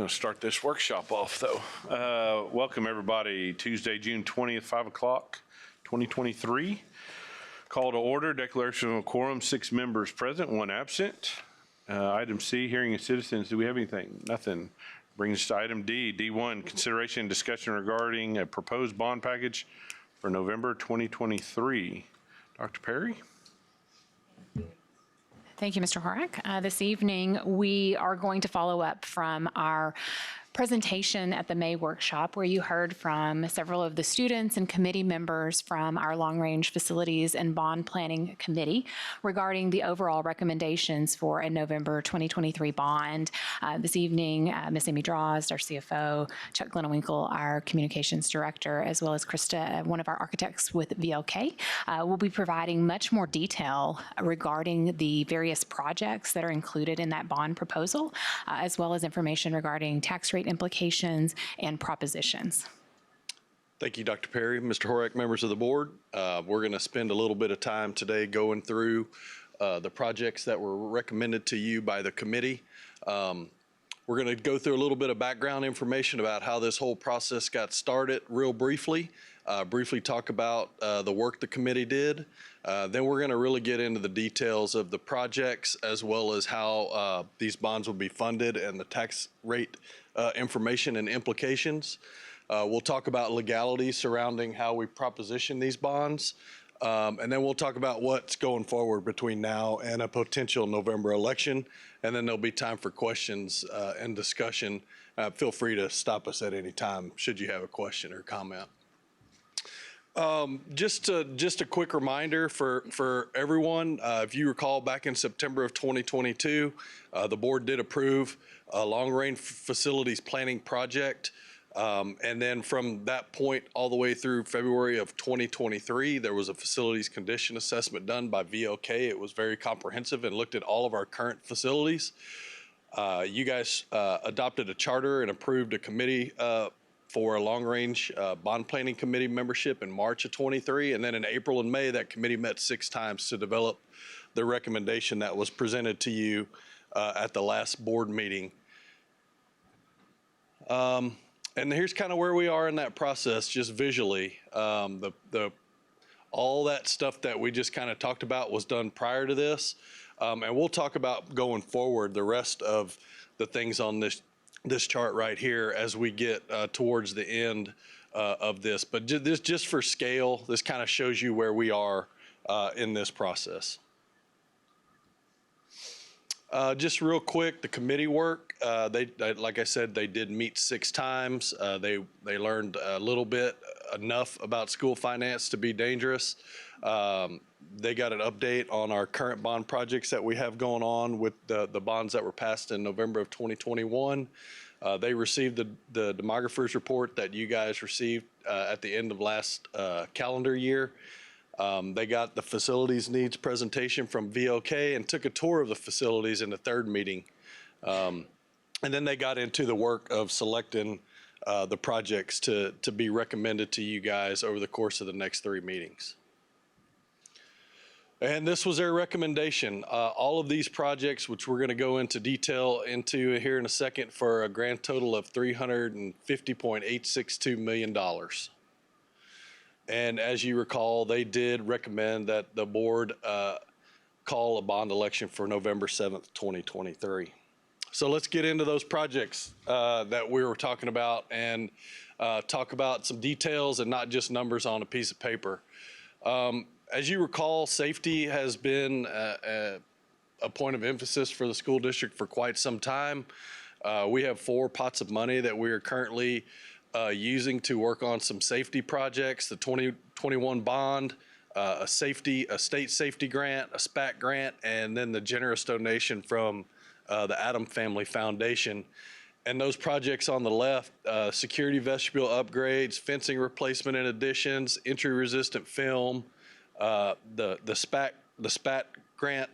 going to start this workshop off, though. Welcome, everybody. Tuesday, June 20th, 5 o'clock, 2023. Call to order, declaration of a quorum, 6 members present, 1 absent. Item C, hearing of citizens. Do we have anything? Nothing. Brings us to item D. D1, consideration and discussion regarding a proposed bond package for November 2023. Dr. Perry? Thank you, Mr. Horak. This evening, we are going to follow up from our presentation at the May workshop, where you heard from several of the students and committee members from our long-range facilities and bond planning committee regarding the overall recommendations for a November 2023 bond. This evening, Ms. Amy Drost, our CFO, Chuck Glenwinkle, our communications director, as well as Krista, one of our architects with VLK, will be providing much more detail regarding the various projects that are included in that bond proposal, as well as information regarding tax rate implications and propositions. Thank you, Dr. Perry. Mr. Horak, members of the board, we're going to spend a little bit of time today going through the projects that were recommended to you by the committee. We're going to go through a little bit of background information about how this whole process got started real briefly, briefly talk about the work the committee did. Then we're going to really get into the details of the projects as well as how these bonds will be funded and the tax rate information and implications. We'll talk about legalities surrounding how we proposition these bonds. And then we'll talk about what's going forward between now and a potential November election. And then there'll be time for questions and discussion. Feel free to stop us at any time should you have a question or comment. Just a quick reminder for everyone, if you recall back in September of 2022, the board did approve a long-range facilities planning project. And then from that point all the way through February of 2023, there was a facilities condition assessment done by VLK. It was very comprehensive and looked at all of our current facilities. You guys adopted a charter and approved a committee for a long-range bond planning committee membership in March of 23. And then in April and May, that committee met 6 times to develop the recommendation that was presented to you at the last board meeting. And here's kind of where we are in that process, just visually. All that stuff that we just kind of talked about was done prior to this. And we'll talk about going forward the rest of the things on this chart right here as we get towards the end of this. But this just for scale, this kind of shows you where we are in this process. Just real quick, the committee work, they like I said, they did meet 6 times. They learned a little bit, enough about school finance to be dangerous. They got an update on our current bond projects that we have going on with the bonds that were passed in November of 2021. They received the demographer's report that you guys received at the end of last calendar year. They got the facilities needs presentation from VLK and took a tour of the facilities in the 3rd meeting. And then they got into the work of selecting the projects to be recommended to you guys over the course of the next 3 meetings. And this was their recommendation. All of these projects, which we're going to go into detail into here in a second, for a grand total of $350.862 million. And as you recall, they did recommend that the board call a bond election for November 7th, 2023. So let's get into those projects that we were talking about and talk about some details and not just numbers on a piece of paper. As you recall, safety has been a point of emphasis for the school district for quite some time. We have 4 pots of money that we are currently using to work on some safety projects: the 2021 bond, a state safety grant, a SPAC grant, and then the generous donation from the Adam Family Foundation. And those projects on the left, security vestibule upgrades, fencing replacement and additions, entry-resistant film, the SPAT grant,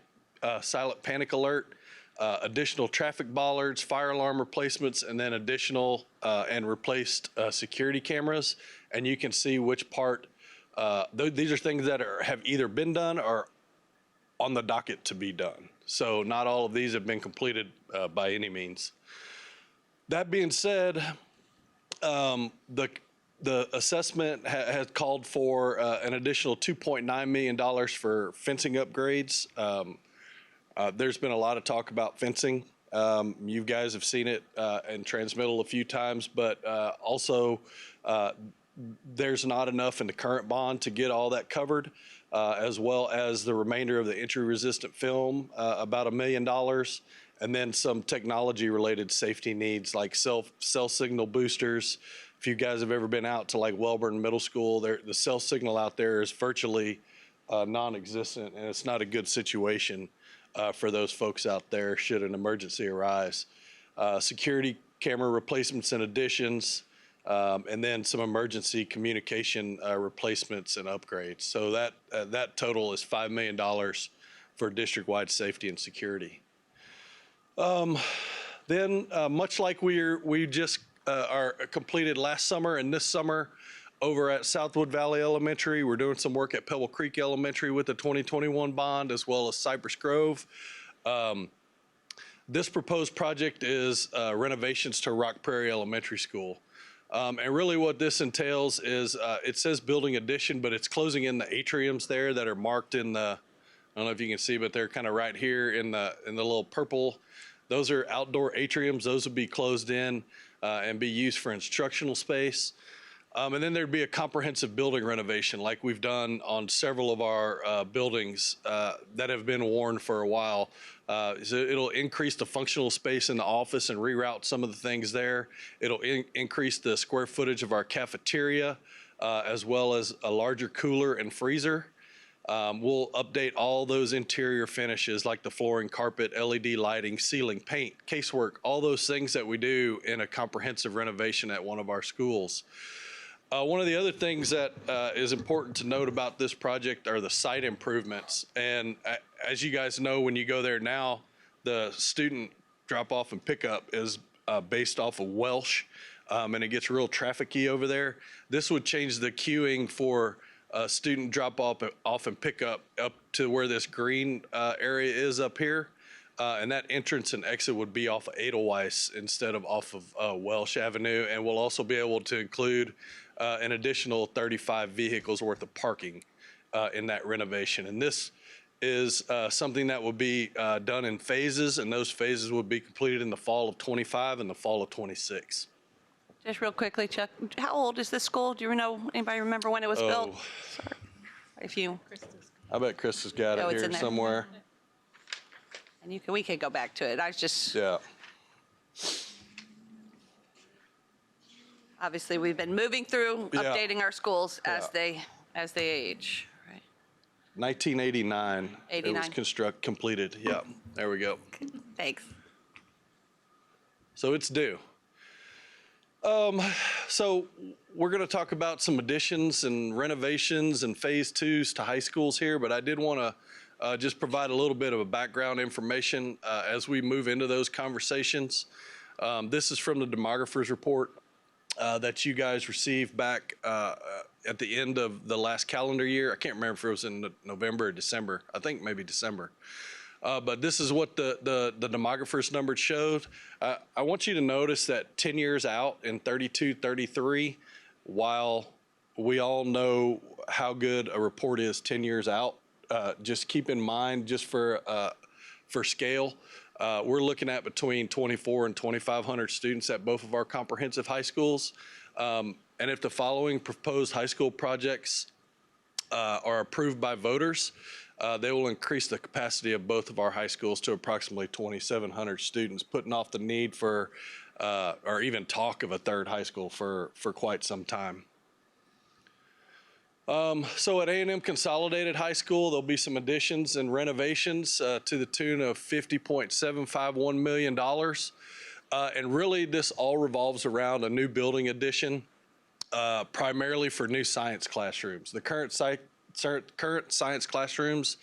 silent panic alert, additional traffic bollards, fire alarm replacements, and then additional and replaced security cameras. And you can see which part, these are things that have either been done or on the docket to be done. So not all of these have been completed by any means. That being said, the assessment has called for an additional $2.9 million for fencing upgrades. There's been a lot of talk about fencing. You guys have seen it in transmittal a few times, but also there's not enough in the current bond to get all that covered, as well as the remainder of the entry-resistant film, about $1 million, and then some technology-related safety needs like cell signal boosters. If you guys have ever been out to like Welborn Middle School, the cell signal out there is virtually non-existent, and it's not a good situation for those folks out there should an emergency arise. Security camera replacements and additions, and then some emergency communication replacements and upgrades. So that total is $5 million for district-wide safety and security. Then, much like we just are completed last summer and this summer over at Southwood Valley Elementary, we're doing some work at Pebble Creek Elementary with the 2021 bond, as well as Cypress Grove. This proposed project is renovations to Rock Prairie Elementary School. And really what this entails is, it says building addition, but it's closing in the atriums there that are marked in the, I don't know if you can see, but they're kind of right here in the little purple. Those are outdoor atriums. Those would be closed in and be used for instructional space. And then there'd be a comprehensive building renovation like we've done on several of our buildings that have been worn for a while. So it'll increase the functional space in the office and reroute some of the things there. It'll increase the square footage of our cafeteria, as well as a larger cooler and freezer. We'll update all those interior finishes like the flooring, carpet, LED lighting, ceiling, paint, casework, all those things that we do in a comprehensive renovation at one of our schools. One of the other things that is important to note about this project are the site improvements. And as you guys know, when you go there now, the student drop off and pickup is based off of Welsh, and it gets real trafficky over there. This would change the queuing for student drop off and pickup up to where this green area is up here. And that entrance and exit would be off of Edelweiss instead of off of Welsh Avenue. And we'll also be able to include an additional 35 vehicles worth of parking in that renovation. And this is something that will be done in phases, and those phases will be completed in the fall of 25 and the fall of 26. Just real quickly, Chuck, how old is this school? Do you know, anybody remember when it was built? Sorry. If you, I bet Chris has got Oh, it it's here in there. somewhere. and we could go back to it. I was just, Yeah. obviously, we've been moving through, Yeah. updating our schools as Yeah. they age, right? 1989. It 89. was completed. Yeah. There we go. Thanks. So it's due. So we're going to talk about some additions and renovations and phase twos to high schools here, but I did want to just provide a little bit of a background information as we move into those conversations. This is from the demographer's report that you guys received back at the end of the last calendar year. I can't remember if it was in November or December. I think maybe December. But this is what the demographer's numbers showed. I want you to notice that 10 years out in 32, 33, while we all know how good a report is 10 years out, just keep in mind, just for scale, we're looking at between 24 and 2,500 students at both of our comprehensive high schools. And if the following proposed high school projects are approved by voters, they will increase the capacity of both of our high schools to approximately 2,700 students, putting off the need for, or even talk of a third high school for quite some time. So at A&M Consolidated High School, there'll be some additions and renovations to the tune of $50.751 million. And really, this all revolves around a new building addition, primarily for new science classrooms. The current science classrooms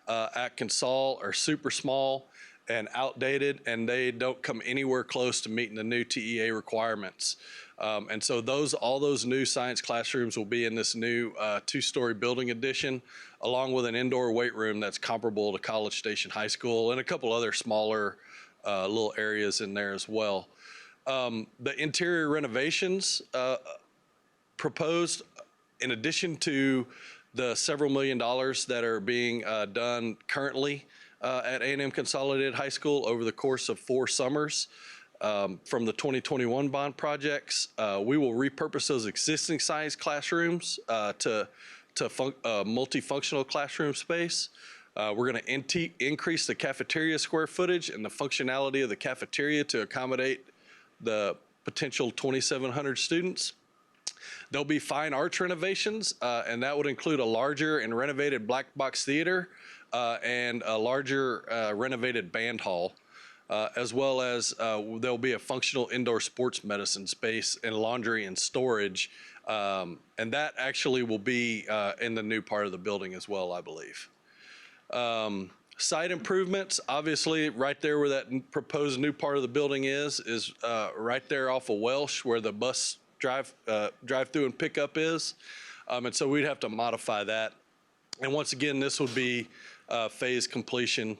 at Consol are super small and outdated, and they don't come anywhere close to meeting the new TEA requirements. And so all those new science classrooms will be in this new two-story building addition, along with an indoor weight room that's comparable to College Station High School and a couple other smaller little areas in there as well. The interior renovations proposed, in addition to the several $1 million that are being done currently at A&M Consolidated High School over the course of 4 summers from the 2021 bond projects, we will repurpose those existing size classrooms to multifunctional classroom space. We're going to increase the cafeteria square footage and the functionality of the cafeteria to accommodate the potential 2,700 students. There'll be fine arts renovations, and that would include a larger and renovated black box theater and a larger renovated band hall, as well as there'll be a functional indoor sports medicine space and laundry and storage. And that actually will be in the new part of the building as well, I believe. Site improvements, obviously, right there where that proposed new part of the building is right there off of Welsh, where the bus drive-through and pickup is. And so we'd have to modify that. And once again, this would be phase completion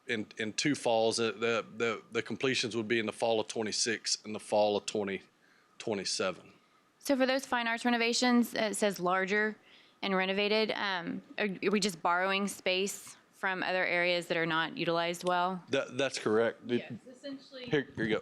in 2 falls. The completions would be in the fall of 26 and the fall of 2027. So for those fine arts renovations, it says larger and renovated. Are we just borrowing space from other areas that are not utilized well? That's correct. Yes, essentially, Here you go.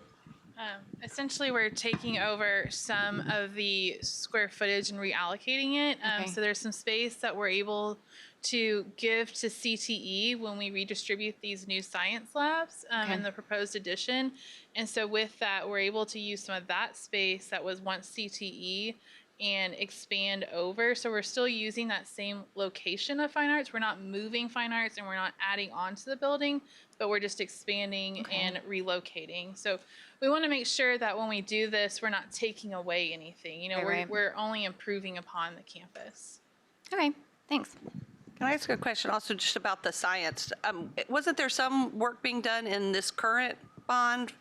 essentially we're taking over some of the square footage and reallocating it. Okay. So there's some space that we're able to give to CTE when we redistribute these new science labs Okay. in the proposed addition. And so with that, we're able to use some of that space that was once CTE and expand over. So we're still using that same location of fine arts. We're not moving fine arts and we're not adding on to the building, but we're just expanding and relocating. So we want to make sure that when we do this, we're not taking away anything. You know, Right. we're only improving upon the campus. Okay, thanks. Can I ask a question also just about the science? Wasn't there some work being done in this current bond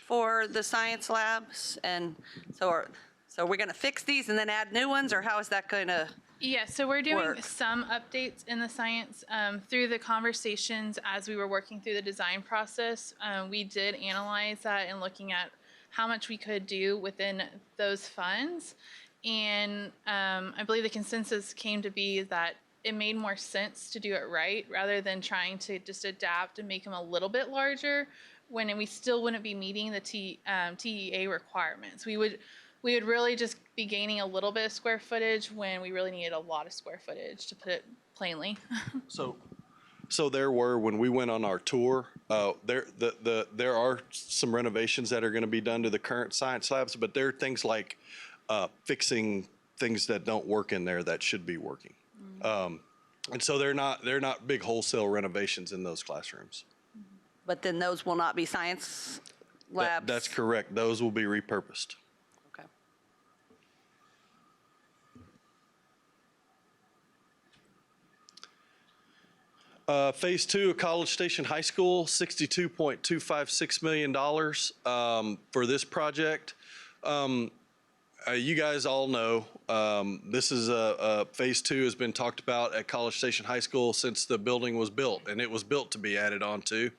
for the science labs? And so are we going to fix these and then add new ones, or how is that going to? Yeah, so we're doing Work. some updates in the science through the conversations as we were working through the design process. We did analyze that and looking at how much we could do within those funds. And I believe the consensus came to be that it made more sense to do it right rather than trying to just adapt and make them a little bit larger when we still wouldn't be meeting the TEA requirements. We would really just be gaining a little bit of square footage when we really needed a lot of square footage, to put it plainly. So there were, when we went on our tour, there are some renovations that are going to be done to the current science labs, but there are things like fixing things that don't work in there that should be working. And so they're not big wholesale renovations in those classrooms. But then those will not be science labs? That's correct. Those will be repurposed. Okay. Phase 2 of College Station High School, $62.256 million for this project. You guys all know this is Phase 2 has been talked about at College Station High School since the building was built, and it was built to be added on to.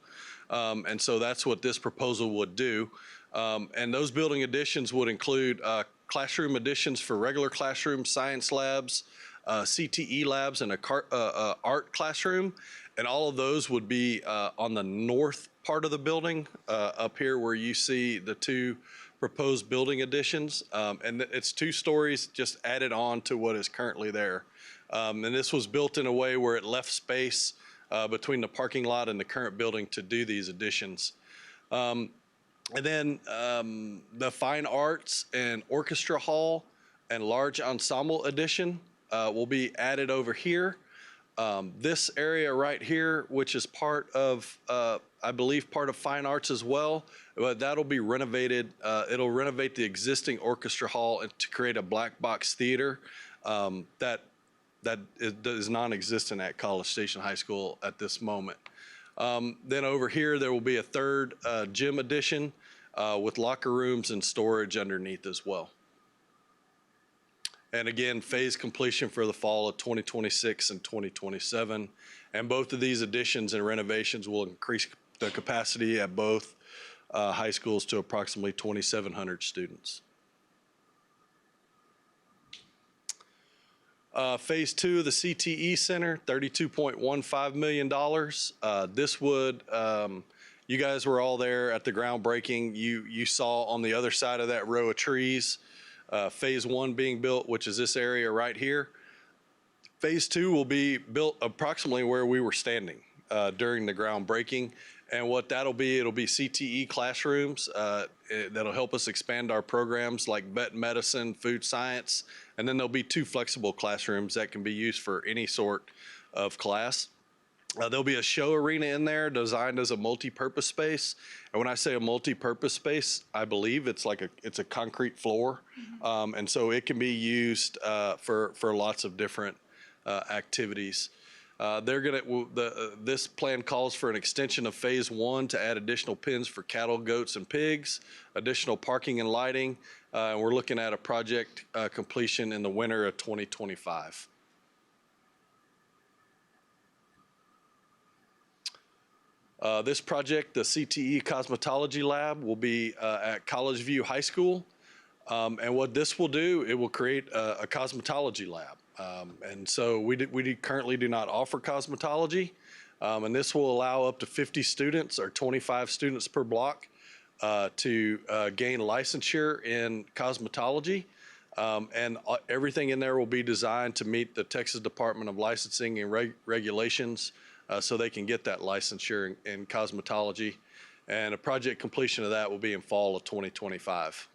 And so that's what this proposal would do. And those building additions would include classroom additions for regular classroom, science labs, CTE labs, and a art classroom. And all of those would be on the north part of the building, up here where you see the 2 proposed building additions. And it's 2 stories just added on to what is currently there. And this was built in a way where it left space between the parking lot and the current building to do these additions. And then the fine arts and orchestra hall and large ensemble addition will be added over here. This area right here, which is part of, I believe, part of fine arts as well, but that'll be renovated. It'll renovate the existing orchestra hall and to create a black box theater that is non-existent at College Station High School at this moment. Then over here, there will be a 3rd gym addition with locker rooms and storage underneath as well. And again, phase completion for the fall of 2026 and 2027. And both of these additions and renovations will increase the capacity at both high schools to approximately 2,700 students. Phase 2 of the CTE Center, $32.15 million. This would, you guys were all there at the groundbreaking. You saw on the other side of that row of trees, Phase 1 being built, which is this area right here. Phase 2 will be built approximately where we were standing during the groundbreaking. And what that'll be, it'll be CTE classrooms that'll help us expand our programs like vet medicine, food science, and then there'll be 2 flexible classrooms that can be used for any sort of class. There'll be a show arena in there designed as a multi-purpose space. And when I say a multi-purpose space, I believe it's a concrete floor. And so it can be used for lots of different activities. This plan calls for an extension of Phase 1 to add additional pens for cattle, goats, and pigs, additional parking and lighting, and we're looking at a project completion in the winter of 2025. This project, the CTE Cosmetology Lab, will be at College View High School. And what this will do, it will create a cosmetology lab. And so we currently do not offer cosmetology. And this will allow up to 50 students or 25 students per block to gain licensure in cosmetology. And everything in there will be designed to meet the Texas Department of Licensing and regulations so they can get that licensure in cosmetology. And a project completion of that will be in fall of 2025.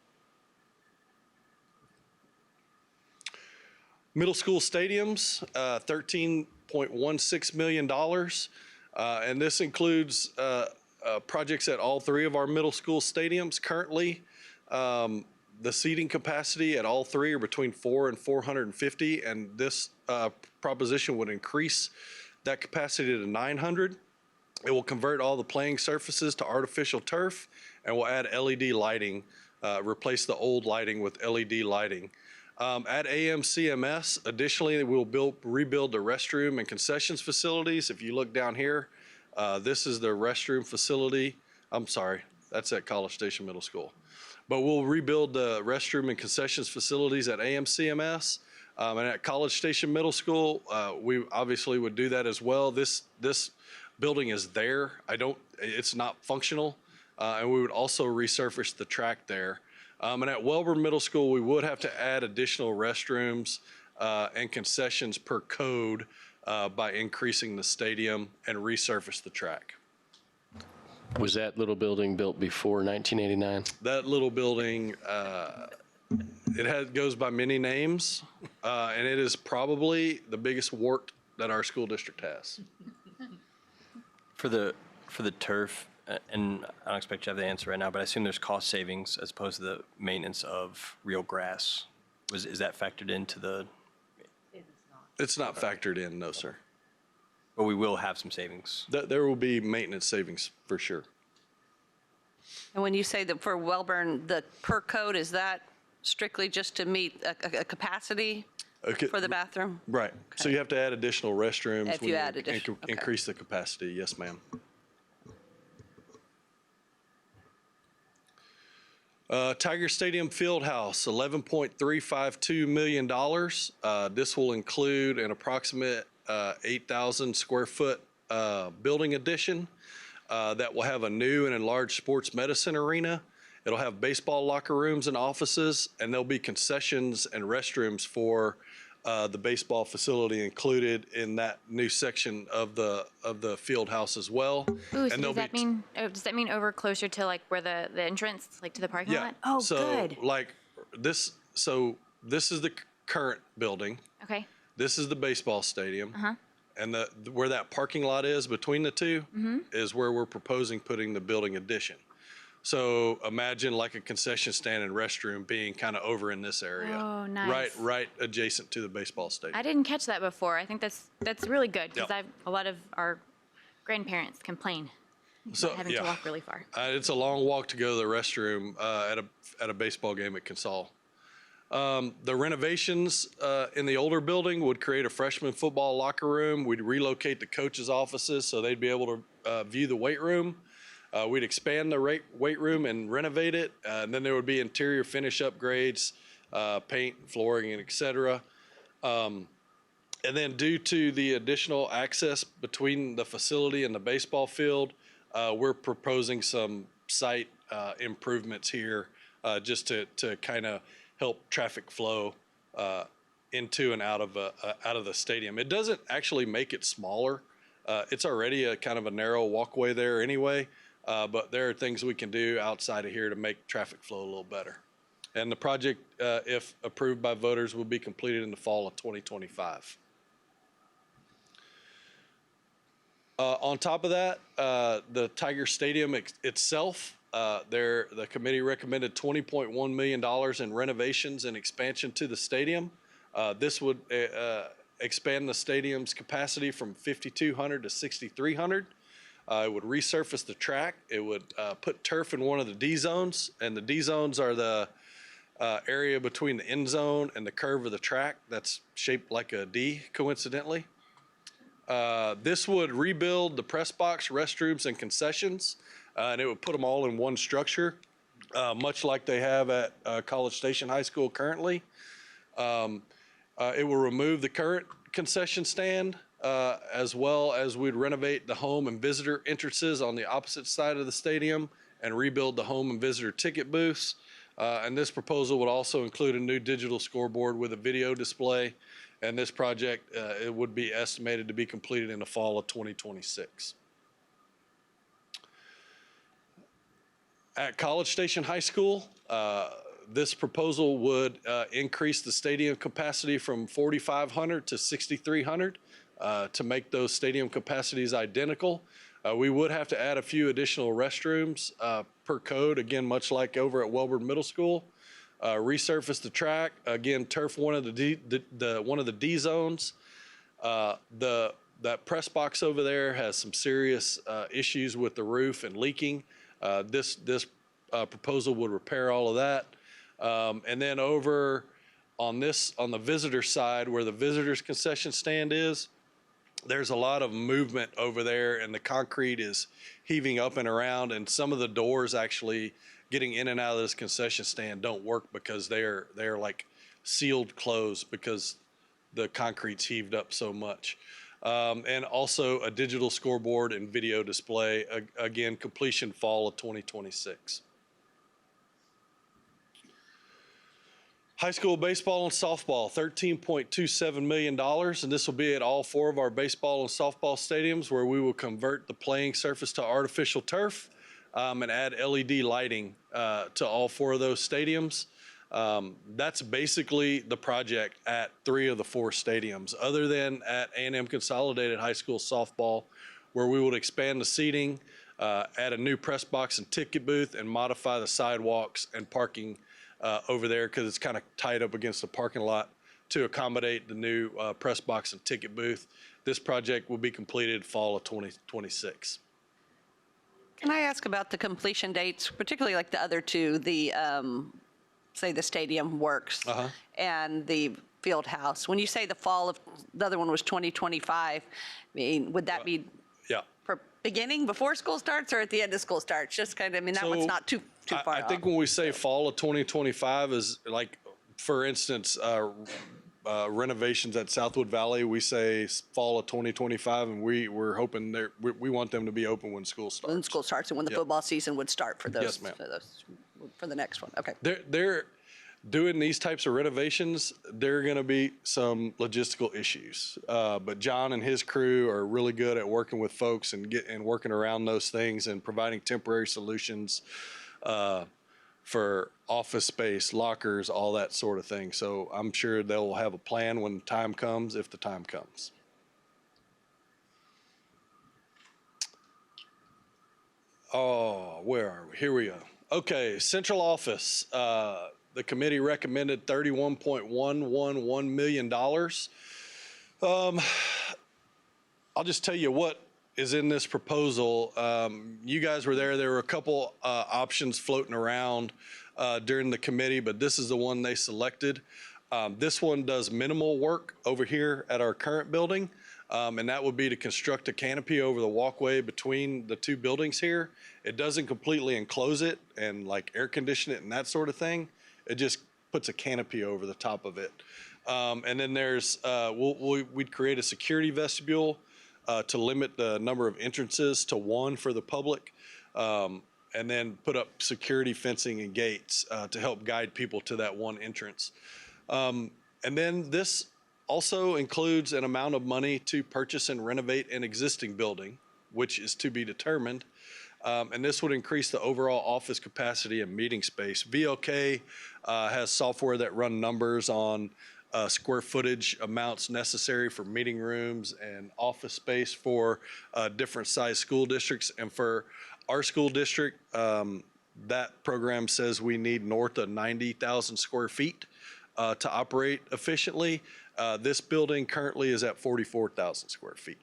Middle school stadiums, $13.16 million. And this includes projects at all 3 of our middle school stadiums. Currently, the seating capacity at all 3 are between 400 and 450, and this proposition would increase that capacity to 900. It will convert all the playing surfaces to artificial turf, and will add LED lighting, replace the old lighting with LED lighting. At AMCMS, additionally, we'll rebuild the restroom and concessions facilities. If you look down here, this is the restroom facility. I'm sorry, that's at College Station Middle School. But we'll rebuild the restroom and concessions facilities at AMCMS. And at College Station Middle School, we obviously would do that as well. This building is there. It's not functional. And we would also resurface the track there. And at Welborn Middle School, we would have to add additional restrooms and concessions per code by increasing the stadium and resurface the track. Was that little building built before 1989? That little building, goes by many names, and it is probably the biggest wart that our school district has. For the turf, and I don't expect you to have the answer right now, but I assume there's cost savings as opposed to the maintenance of real grass. Is that factored into the? It's not factored in, no, sir. But we will have some savings. There will be maintenance savings for sure. And when you say that for Welborn, the per code, is that strictly just to meet a capacity for the bathroom? Right. So you have to add additional restrooms. If you add additional, okay. Increase the capacity, yes, ma'am. Tiger Stadium Fieldhouse, $11.352 million. This will include an approximate 8,000 square foot building addition that will have a new and enlarged sports medicine arena. It'll have baseball locker rooms and offices, and there'll be concessions and restrooms for the baseball facility included in that new section of the field house as well. Ooh, so does that mean over closer to like where the entrance, like to the parking lot? Oh, so, good. Like this, so this is the current building. Okay. This is the baseball stadium. And where that parking lot is between the two is where we're proposing putting the building addition. So imagine like a concession stand and restroom being kind of over in this area. Oh, nice. Right adjacent to the baseball stadium. I didn't catch that before. I think that's really good because Yep. a lot of our grandparents complain about having to walk really far. It's a long walk to go to the restroom at a baseball game at Consol. The renovations in the older building would create a freshman football locker room. We'd relocate the coaches' offices so they'd be able to view the weight room. We'd expand the weight room and renovate it, and then there would be interior finish upgrades, paint, flooring, and et cetera. And then due to the additional access between the facility and the baseball field, we're proposing some site improvements here just to kind of help traffic flow into and out of the stadium. It doesn't actually make it smaller. It's already a kind of a narrow walkway there anyway, but there are things we can do outside of here to make traffic flow a little better. And the project, if approved by voters, will be completed in the fall of 2025. On top of that, the Tiger Stadium itself, the committee recommended $20.1 million in renovations and expansion to the stadium. This would expand the stadium's capacity from 5,200 to 6,300. It would resurface the track. It would put turf in one of the D zones, and the D zones are the area between the end zone and the curve of the track that's shaped like a D, coincidentally. This would rebuild the press box, restrooms, and concessions, and it would put them all in one structure, much like they have at College Station High School currently. It will remove the current concession stand, as well as we'd renovate the home and visitor entrances on the opposite side of the stadium and rebuild the home and visitor ticket booths. And this proposal would also include a new digital scoreboard with a video display. And this project, it would be estimated to be completed in the fall of 2026. At College Station High School, this proposal would increase the stadium capacity from 4,500 to 6,300 to make those stadium capacities identical. We would have to add a few additional restrooms per code, again, much like over at Welborn Middle School. Resurface the track, again, turf one of the D zones. That press box over there has some serious issues with the roof and leaking. This proposal would repair all of that. And then over on the visitor side, where the visitors concession stand is, there's a lot of movement over there, and the concrete is heaving up and around, and some of the doors actually getting in and out of this concession stand don't work because they're like sealed closed because the concrete's heaved up so much. And also a digital scoreboard and video display, again, completion fall of 2026. High school baseball and softball, $13.27 million, and this will be at all 4 of our baseball and softball stadiums, where we will convert the playing surface to artificial turf and add LED lighting to all 4 of those stadiums. That's basically the project at 3 of the 4 stadiums, other than at A&M Consolidated High School softball, where we would expand the seating, add a new press box and ticket booth, and modify the sidewalks and parking over there because it's kind of tied up against the parking lot to accommodate the new press box and ticket booth. This project will be completed fall of 2026. Can I ask about the completion dates, particularly like the other 2, the, say the stadium works and the field house? When you say the fall of, the other one was 2025, I mean, would that be beginning before school starts or at the end of school starts? Just kind of, I mean, that one's not too far I think when we say fall of 2025 is like, for instance, renovations at Southwood Valley, we say fall of 2025, and we're hoping we want them to be open when school starts. When school starts and when the football season would start for those, Yes, ma'am. for the next one. Okay. They're doing these types of renovations. There are going to be some logistical issues, but John and his crew are really good at working with folks and working around those things and providing temporary solutions for office space, lockers, all that sort of thing. So I'm sure they'll have a plan when the time comes, if the time comes. Oh, where are we? Here we go. Okay, central office. The committee recommended $31.111 million. I'll just tell you what is in this proposal. You guys were there. There were a couple options floating around during the committee, but this is the one they selected. This one does minimal work over here at our current building. And that would be to construct a canopy over the walkway between the two buildings here. It doesn't completely enclose it and like air condition it and that sort of thing. It just puts a canopy over the top of it. And then we'd create a security vestibule to limit the number of entrances to one for the public. And then put up security fencing and gates to help guide people to that one entrance. And then this also includes an amount of money to purchase and renovate an existing building, which is to be determined. And this would increase the overall office capacity and meeting space. VLK has software that run numbers on square footage amounts necessary for meeting rooms and office space for different size school districts. And for our school district, that program says we need north of 90,000 square feet to operate efficiently. This building currently is at 44,000 square feet.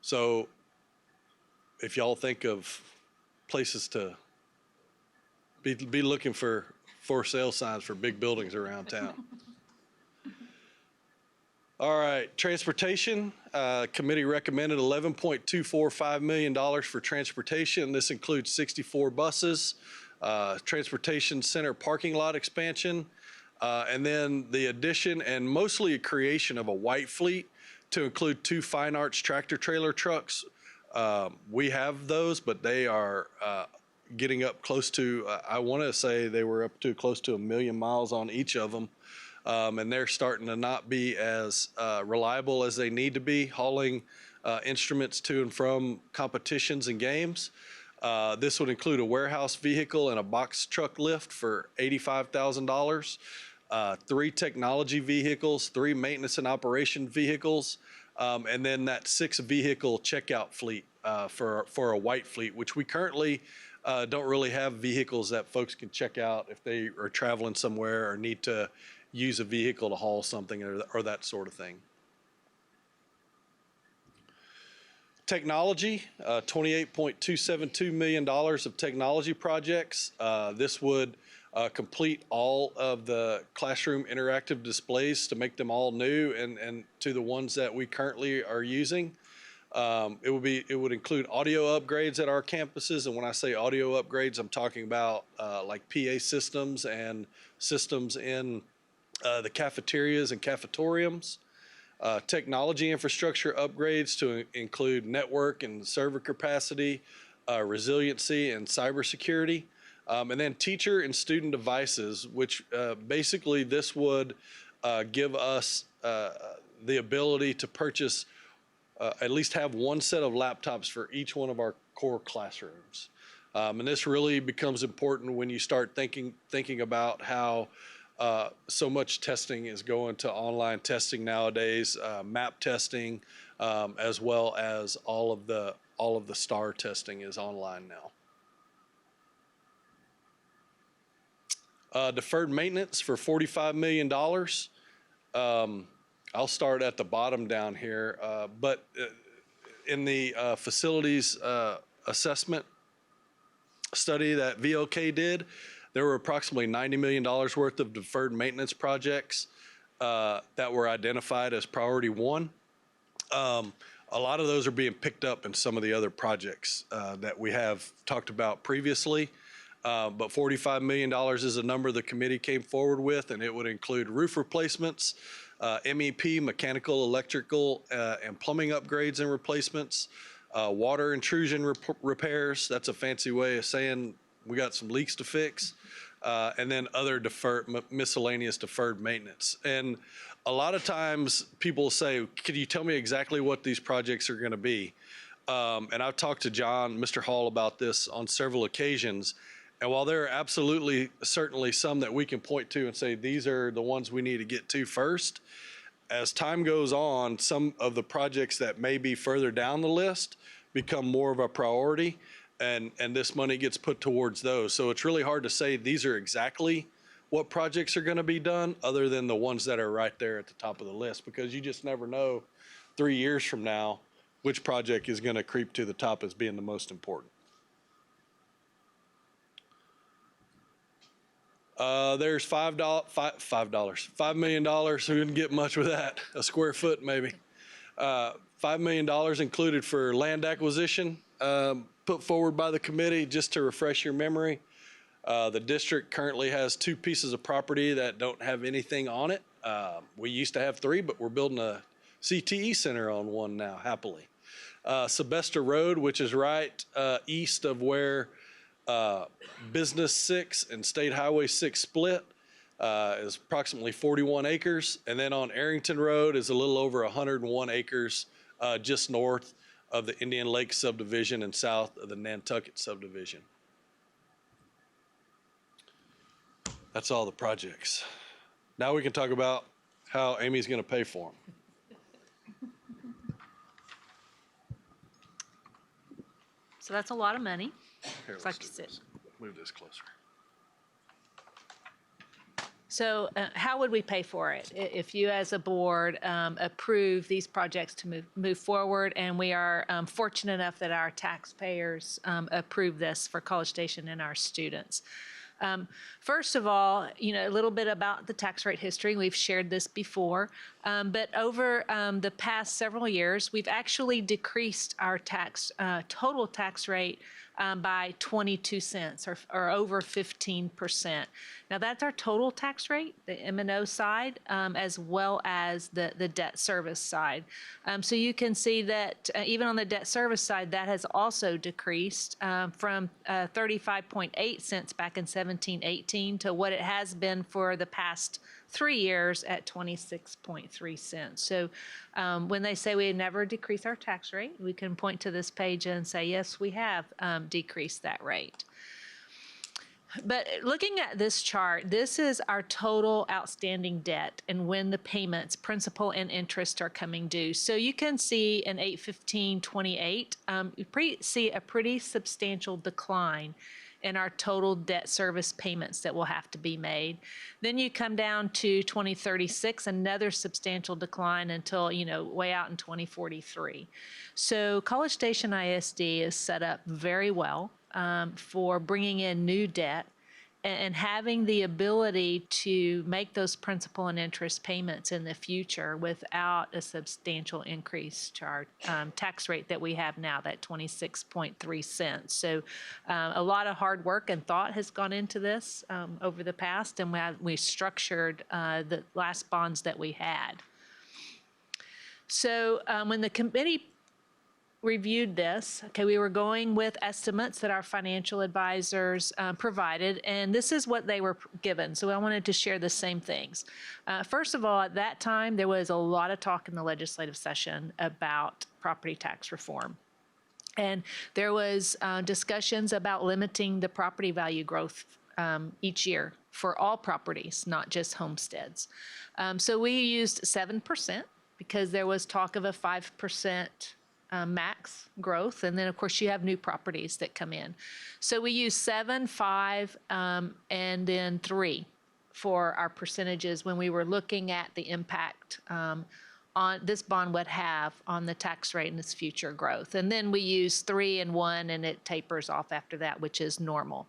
So if y'all think of places to be looking for sale signs for big buildings around town. All right, transportation. Committee recommended $11.245 million for transportation. This includes 64 buses, transportation center parking lot expansion, and then the addition and mostly a creation of a white fleet to include 2 Fine Arts tractor trailer trucks. We have those, but they are getting up close to, I want to say they were up to close to 1 million miles on each of them. And they're starting to not be as reliable as they need to be, hauling instruments to and from competitions and games. This would include a warehouse vehicle and a box truck lift for $85,000, 3 technology vehicles, 3 maintenance and operation vehicles, and then that 6 vehicle checkout fleet for a white fleet, which we currently don't really have vehicles that folks can check out if they are traveling somewhere or need to use a vehicle to haul something or that sort of thing. Technology, $28.272 million of technology projects. This would complete all of the classroom interactive displays to make them all new and to the ones that we currently are using. It would include audio upgrades at our campuses, and when I say audio upgrades, I'm talking about like PA systems and systems in the cafeterias and cafetoriums, technology infrastructure upgrades to include network and server capacity, resiliency, and cybersecurity, and then teacher and student devices, which basically this would give us the ability to purchase at least have one set of laptops for each one of our core classrooms. And this really becomes important when you start thinking about how so much testing is going to online testing nowadays, map testing, as well as all of the STAR testing is online now. Deferred maintenance for $45 million. I'll start at the bottom down here, but in the facilities assessment study that VLK did, there were approximately $90 million worth of deferred maintenance projects that were identified as priority 1. A lot of those are being picked up in some of the other projects that we have talked about previously. But $45 million is a number the committee came forward with, and it would include roof replacements, MEP, mechanical, electrical, and plumbing upgrades and replacements, water intrusion repairs. That's a fancy way of saying we got some leaks to fix, and then other miscellaneous deferred maintenance. And a lot of times people say, "Can you tell me exactly what these projects are going to be?" And I've talked to Mr. Hall about this on several occasions. And while there are certainly some that we can point to and say, these are the ones we need to get to first, as time goes on, some of the projects that may be further down the list become more of a priority, and this money gets put towards those. So it's really hard to say these are exactly what projects are going to be done other than the ones that are right there at the top of the list, because you just never know 3 years from now which project is going to creep to the top as being the most important. There's $5 million. We didn't get much with that. A square foot, maybe. $5 million included for land acquisition, put forward by the committee. Just to refresh your memory, the district currently has 2 pieces of property that don't have anything on it. We used to have 3, but we're building a CTE center on one now, happily. Sylvester Road, which is right east of where Business 6 and State Highway 6 split, is approximately 41 acres. And then on Arrington Road is a little over 101 acres just north of the Indian Lake subdivision and south of the Nantucket subdivision. That's all the projects. Now we can talk about how Amy's going to pay for them. So that's a lot of money. Here, Like let's you do said. this. Move this closer. So how would we pay for it? If you as a board approve these projects to move forward, and we are fortunate enough that our taxpayers approve this for College Station and our students. First of all, a little bit about the tax rate history. We've shared this before, but over the past several years, we've actually decreased our total tax rate by 22 cents or over 15%. Now that's our total tax rate, the M&O side, as well as the debt service side. So you can see that even on the debt service side, that has also decreased from 35.8 cents back in 17-18 to what it has been for the past 3 years at 26.3 cents. So when they say we never decrease our tax rate, we can point to this page and say, yes, we have decreased that rate. But looking at this chart, this is our total outstanding debt and when the payments, principal and interest, are coming due. So you can see in 8/15/28, you see a pretty substantial decline in our total debt service payments that will have to be made. Then you come down to 2036, another substantial decline until, way out in 2043. So College Station ISD is set up very well for bringing in new debt and having the ability to make those principal and interest payments in the future without a substantial increase to our tax rate that we have now, that 26.3 cents. So a lot of hard work and thought has gone into this over the past, and we structured the last bonds that we had. So when the committee reviewed this, we were going with estimates that our financial advisors provided, and this is what they were given. So I wanted to share the same things. First of all, at that time, there was a lot of talk in the legislative session about property tax reform. And there was discussions about limiting the property value growth each year for all properties, not just homesteads. So we used 7% because there was talk of a 5% max growth, and then of course you have new properties that come in. So we use 7, 5, and then 3 for our percentages when we were looking at the impact on this bond would have on the tax rate and its future growth. And then we use 3 and 1, and it tapers off after that, which is normal.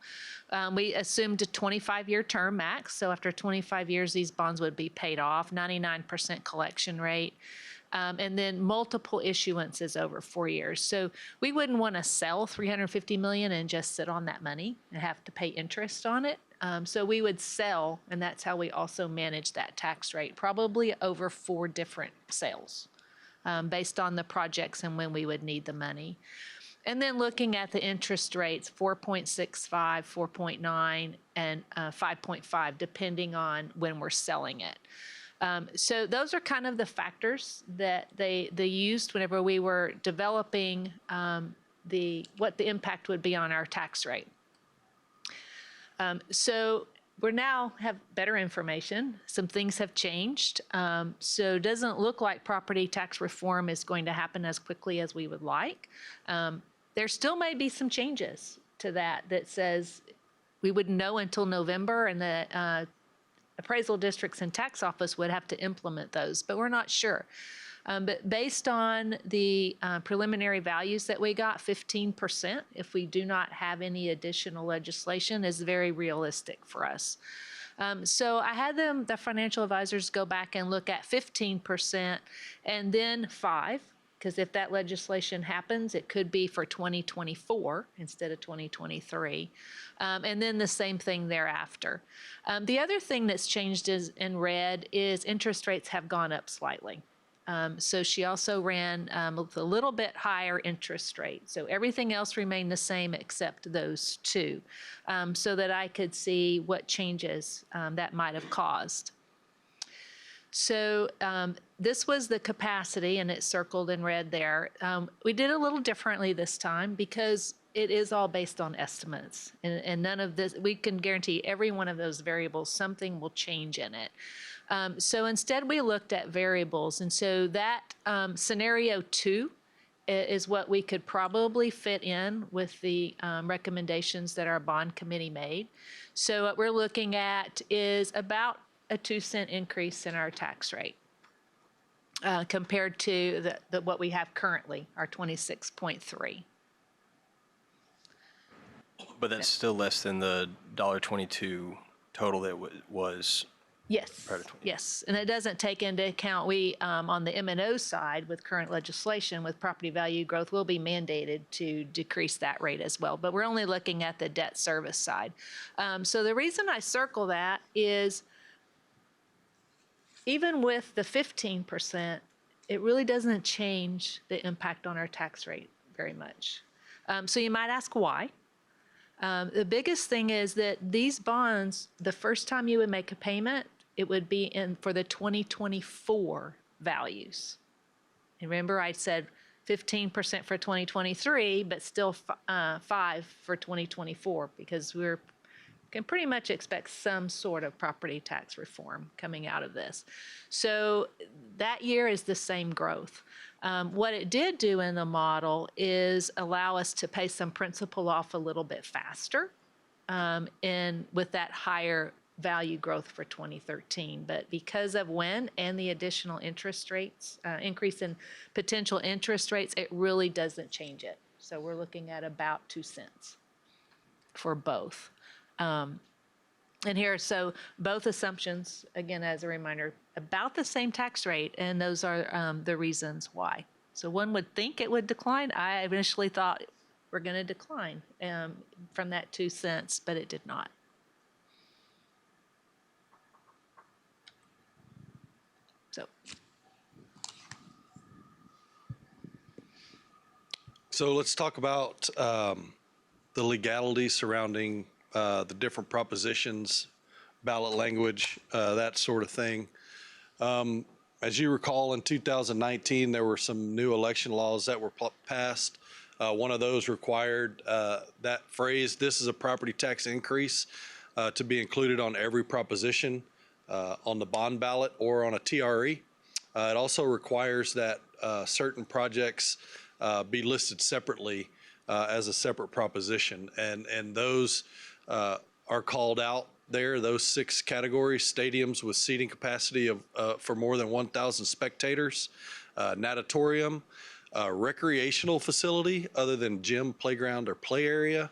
We assumed a 25-year term max, so after 25 years these bonds would be paid off, 99% collection rate. And then multiple issuances over 4 years. So we wouldn't want to sell $350 million and just sit on that money and have to pay interest on it. So we would sell, and that's how we also manage that tax rate, probably over 4 different sales based on the projects and when we would need the money. And then looking at the interest rates, 4.65, 4.9, and 5.5, depending on when we're selling it. So those are kind of the factors that they used whenever we were developing what the impact would be on our tax rate. So we now have better information. Some things have changed. So it doesn't look like property tax reform is going to happen as quickly as we would like. There still may be some changes to that says we wouldn't know until November, and the appraisal districts and tax office would have to implement those, but we're not sure. But based on the preliminary values that we got, 15%, if we do not have any additional legislation, is very realistic for us. So I had the financial advisors, go back and look at 15% and then 5%. Because if that legislation happens, it could be for 2024 instead of 2023. And then the same thing thereafter. The other thing that's changed in red is interest rates have gone up slightly. So she also ran with a little bit higher interest rate. So everything else remained the same except those two, so that I could see what changes that might have caused. So this was the capacity, and it's circled in red there. We did a little differently this time because it is all based on estimates. And none of this, we can guarantee every one of those variables, something will change in it. So instead, we looked at variables. And so that scenario 2 is what we could probably fit in with the recommendations that our bond committee made. So what we're looking at is about a 2-cent increase in our tax rate compared to what we have currently, our 26.3. But that's still less than the $1.22 total that was. Yes, Prior to 20. yes, and it doesn't take into account, we, on the M&O side with current legislation, with property value growth, will be mandated to decrease that rate as well, but we're only looking at the debt service side. So the reason I circle that is even with the 15%, it really doesn't change the impact on our tax rate very much. So you might ask why. The biggest thing is that these bonds, the first time you would make a payment, it would be in for the 2024 values. And remember, I said 15% for 2023, but still 5 for 2024 because we're can pretty much expect some sort of property tax reform coming out of this. So that year is the same growth. What it did do in the model is allow us to pay some principal off a little bit faster and with that higher value growth for 2013. But because of when and the additional interest rates, increase in potential interest rates, it really doesn't change it. So we're looking at about 2 cents for both. And here, so both assumptions, again, as a reminder, about the same tax rate, and those are the reasons why. So one would think it would decline. I initially thought we're going to decline from that 2 cents, but it did not. So let's talk about the legality surrounding the different propositions, ballot language, that sort of thing. As you recall, in 2019, there were some new election laws that were passed. One of those required that phrase, "This is a property tax increase," to be included on every proposition on the bond ballot or on a TRE. It also requires that certain projects be listed separately as a separate proposition, and those are called out there, those 6 categories: stadiums with seating capacity of for more than 1,000 spectators, natatorium, recreational facility other than gym, playground, or play area,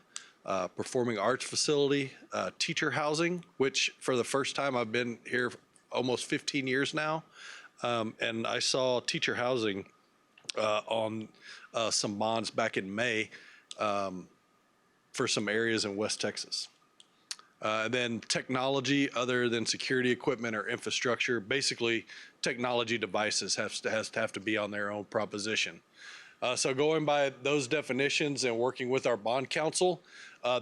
performing arts facility, teacher housing, which for the first time, I've been here almost 15 years now, and I saw teacher housing on some bonds back in May for some areas in West Texas. Then technology other than security equipment or infrastructure, basically technology devices have to be on their own proposition. So going by those definitions and working with our bond counsel,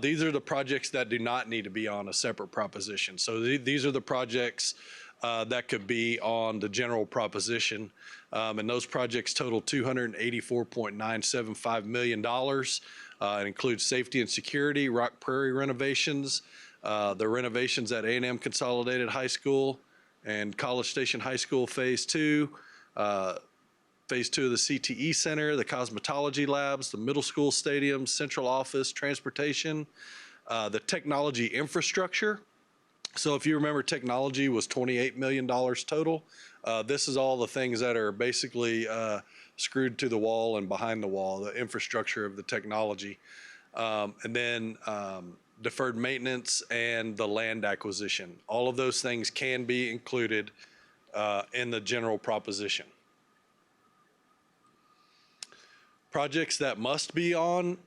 these are the projects that do not need to be on a separate proposition. So these are the projects that could be on the general proposition. And those projects total $284.975 million. It includes safety and security, Rock Prairie renovations, the renovations at A&M Consolidated High School and College Station High School Phase 2, Phase 2 of the CTE Center, the cosmetology labs, the middle school stadium, central office, transportation, the technology infrastructure. So if you remember, technology was $28 million total. This is all the things that are basically screwed to the wall and behind the wall, the infrastructure of the technology. And then deferred maintenance, and the land acquisition. All of those things can be included in the general proposition. Projects that must be on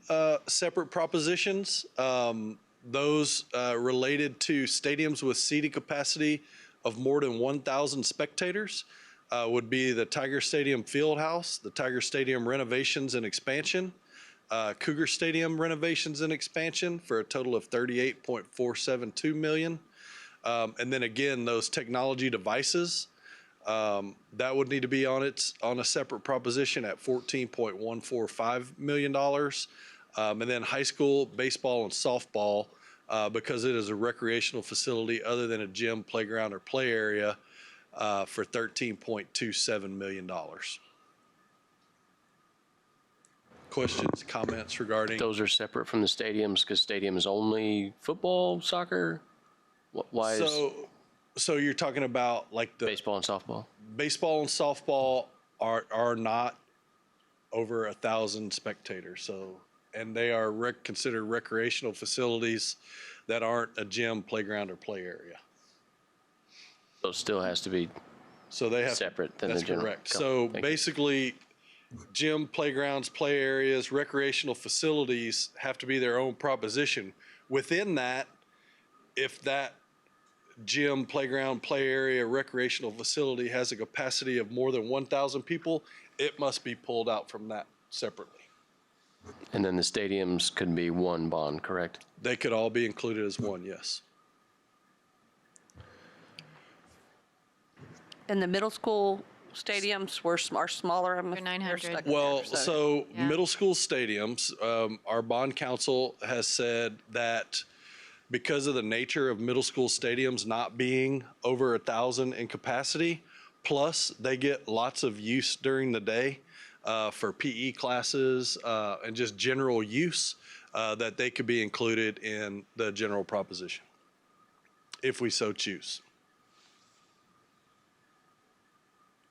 separate propositions, those related to stadiums with seating capacity of more than 1,000 spectators would be the Tiger Stadium Fieldhouse, the Tiger Stadium renovations and expansion, Cougar Stadium renovations and expansion for a total of $38.472 million. And then again, those technology devices, that would need to be on a separate proposition at $14.145 million. And then high school baseball and softball, because it is a recreational facility other than a gym, playground, or play area, for $13.27 million. Questions, comments regarding? Those are separate from the stadiums because stadium is only football, soccer? Why is So you're talking about like the baseball and softball? baseball and softball are not over 1,000 spectators. So, and they are considered recreational facilities that aren't a gym, playground, or play area. So it still has to be So they have separate than the that's general. correct. Cool. So Thank you. basically, gym, playgrounds, play areas, recreational facilities have to be their own proposition. Within that, if that gym, playground, play area, recreational facility has a capacity of more than 1,000 people, it must be pulled out from that separately. And then the stadiums could be one bond, correct? They could all be included as one, yes. And the middle school stadiums are smaller. They're 900. Well, so Yeah. middle school stadiums, our bond council has said that because of the nature of middle school stadiums not being over 1,000 in capacity, plus they get lots of use during the day for PE classes and just general use, that they could be included in the general proposition, if we so choose.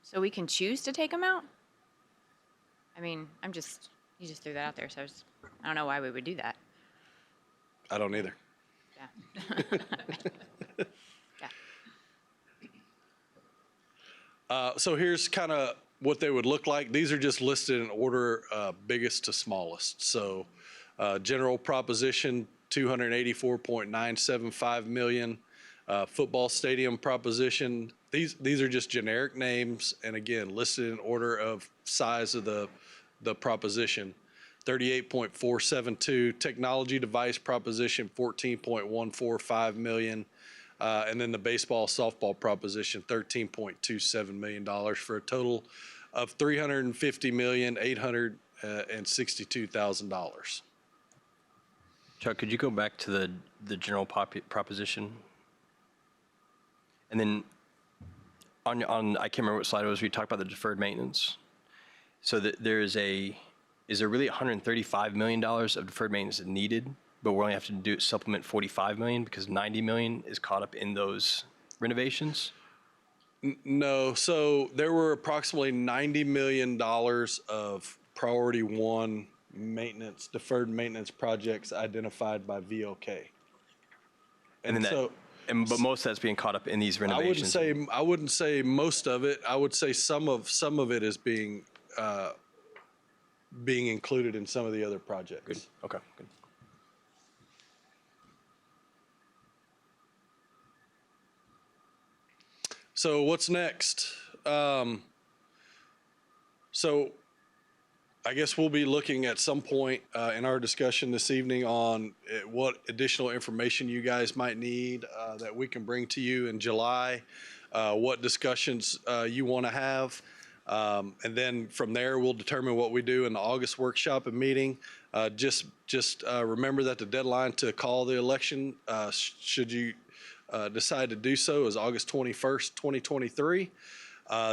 So we can choose to take them out? I mean, you just threw that out there, so I don't know why we would do that. I don't either. Yeah. Yeah. So here's kind of what they would look like. These are just listed in order, biggest to smallest. So general proposition, $284.975 million. Football stadium proposition. These are just generic names, and again, listed in order of size of the proposition. 38.472, technology device proposition, 14.145 million. And then the baseball, softball proposition, $13.27 million for a total of $350,862,000. Chuck, could you go back to the general proposition? And then on I can't remember what slide it was, we talked about the deferred maintenance. So is there really $135 million of deferred maintenance needed, but we only have to supplement $45 million because $90 million is caught up in those renovations? No, so there were approximately $90 million of priority one maintenance, deferred maintenance projects identified by VOK. And then but most of that's being caught up in these renovations. I wouldn't say most of it. I would say some of it is being included in some of the other projects. Good. Okay. Good. So what's next? So I guess we'll be looking at some point in our discussion this evening on what additional information you guys might need that we can bring to you in July, what discussions you want to have. And then from there, we'll determine what we do in the August workshop and meeting. Just remember that the deadline to call the election, should you decide to do so, is August 21st, 2023.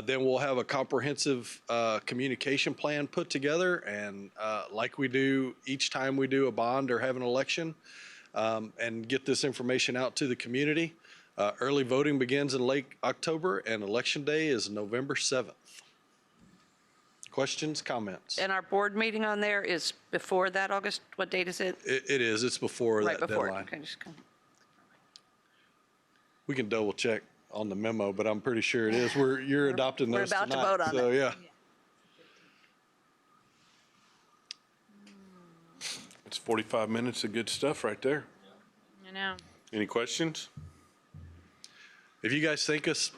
Then we'll have a comprehensive communication plan put together, and like we do each time we do a bond or have an election, and get this information out to the community. Early voting begins in late October, and election day is November 7th. Questions, comments? And our board meeting on there is before that August, what date is it? It is. It's before Right that before it. deadline. Okay, just We can double check on the memo, but I'm pretty sure it is. You're adopting we're those about to tonight, vote on so it. yeah. It's 45 minutes of good stuff right there. I know. Any questions? If you guys think us,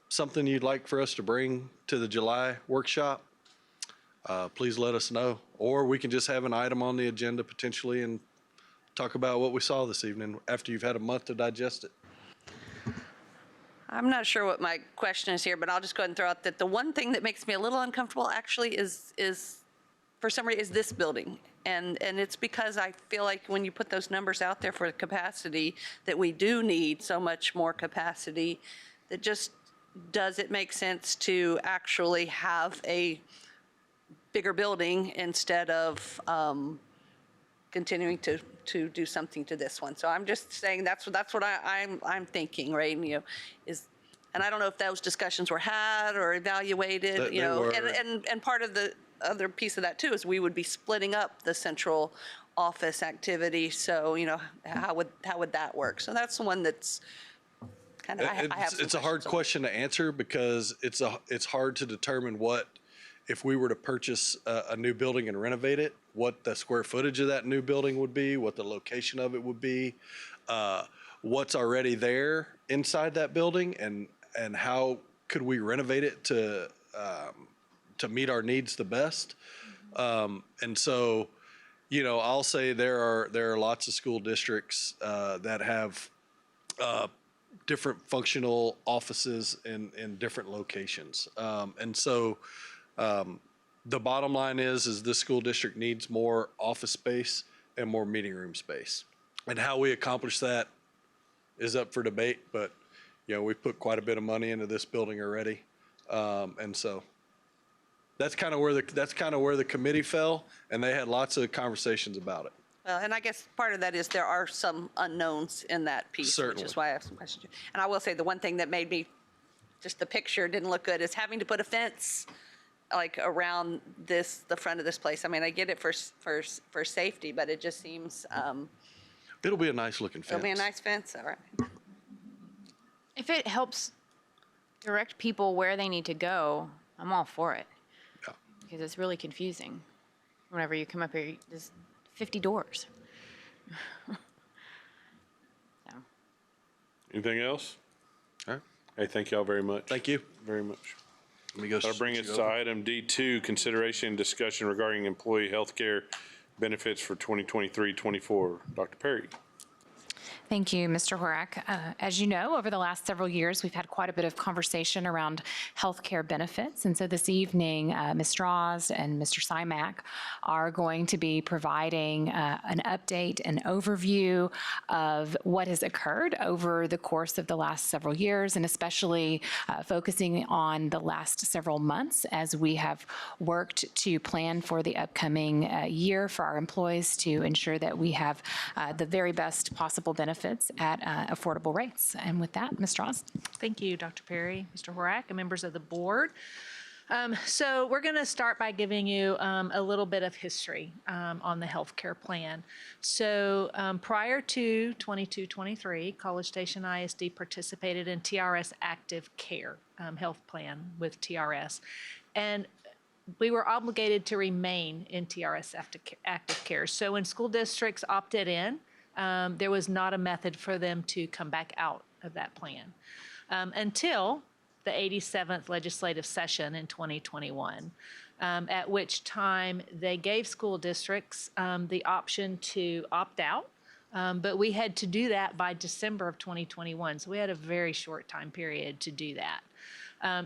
something you'd like for us to bring to the July workshop, please let us know. Or we can just have an item on the agenda potentially and talk about what we saw this evening after you've had a month to digest it. I'm not sure what my question is here, but I'll just go ahead and throw out that the one thing that makes me a little uncomfortable actually is for some reason, is this building. And it's because I feel like when you put those numbers out there for capacity, that we do need so much more capacity, that just, does it make sense to actually have a bigger building instead of continuing to do something to this one? So I'm just saying that's what I'm thinking, right? And, and I don't know if those discussions were had or evaluated, They were. and part of the other piece of that too is we would be splitting up the central office activity. So, how would that work? So that's the one that's kind of, I have some It's a hard questions on. question to answer because it's hard to determine what, if we were to purchase a new building and renovate it, what the square footage of that new building would be, what the location of it would be, what's already there inside that building, and how could we renovate it to meet our needs the best. And so, I'll say there are lots of school districts that have different functional offices in different locations. And so the bottom line is this school district needs more office space and more meeting room space. And how we accomplish that is up for debate, but we've put quite a bit of money into this building already. And so that's kind of where the committee fell, and they had lots of conversations about it. Well, and I guess part of that is there are some unknowns in that piece, which Certainly. is why I have some questions. And I will say the one thing that made me, just the picture didn't look good, is having to put a fence like around the front of this place. I mean, I get it for safety, but it just seems, It'll be a nice looking fence. it'll be a nice fence, all right. If it helps direct people where they need to go, I'm all for it. Yeah. Because it's really confusing. Whenever you come up here, there's 50 doors. So. Anything else? All right. Hey, thank y'all very much. Thank you. Very much. Let me go. That'll bring us to item D2, consideration and discussion regarding employee health care benefits for 2023-24. Dr. Perry. Thank you, Mr. Horak. As you know, over the last several years, we've had quite a bit of conversation around healthcare benefits. And so this evening, Ms. Strauss and Mr. Simak are going to be providing an update, an overview of what has occurred over the course of the last several years, and especially focusing on the last several months as we have worked to plan for the upcoming year for our employees to ensure that we have the very best possible benefits at affordable rates. And with that, Ms. Strauss. Thank you, Dr. Perry, Mr. Horak, and members of the board. So we're going to start by giving you a little bit of history on the healthcare plan. So prior to 22-23, College Station ISD participated in TRS Active Care health plan with TRS. And we were obligated to remain in TRS Active Care. So when school districts opted in, there was not a method for them to come back out of that plan until the 87th legislative session in 2021, at which time they gave school districts the option to opt out, but we had to do that by December of 2021. So we had a very short time period to do that.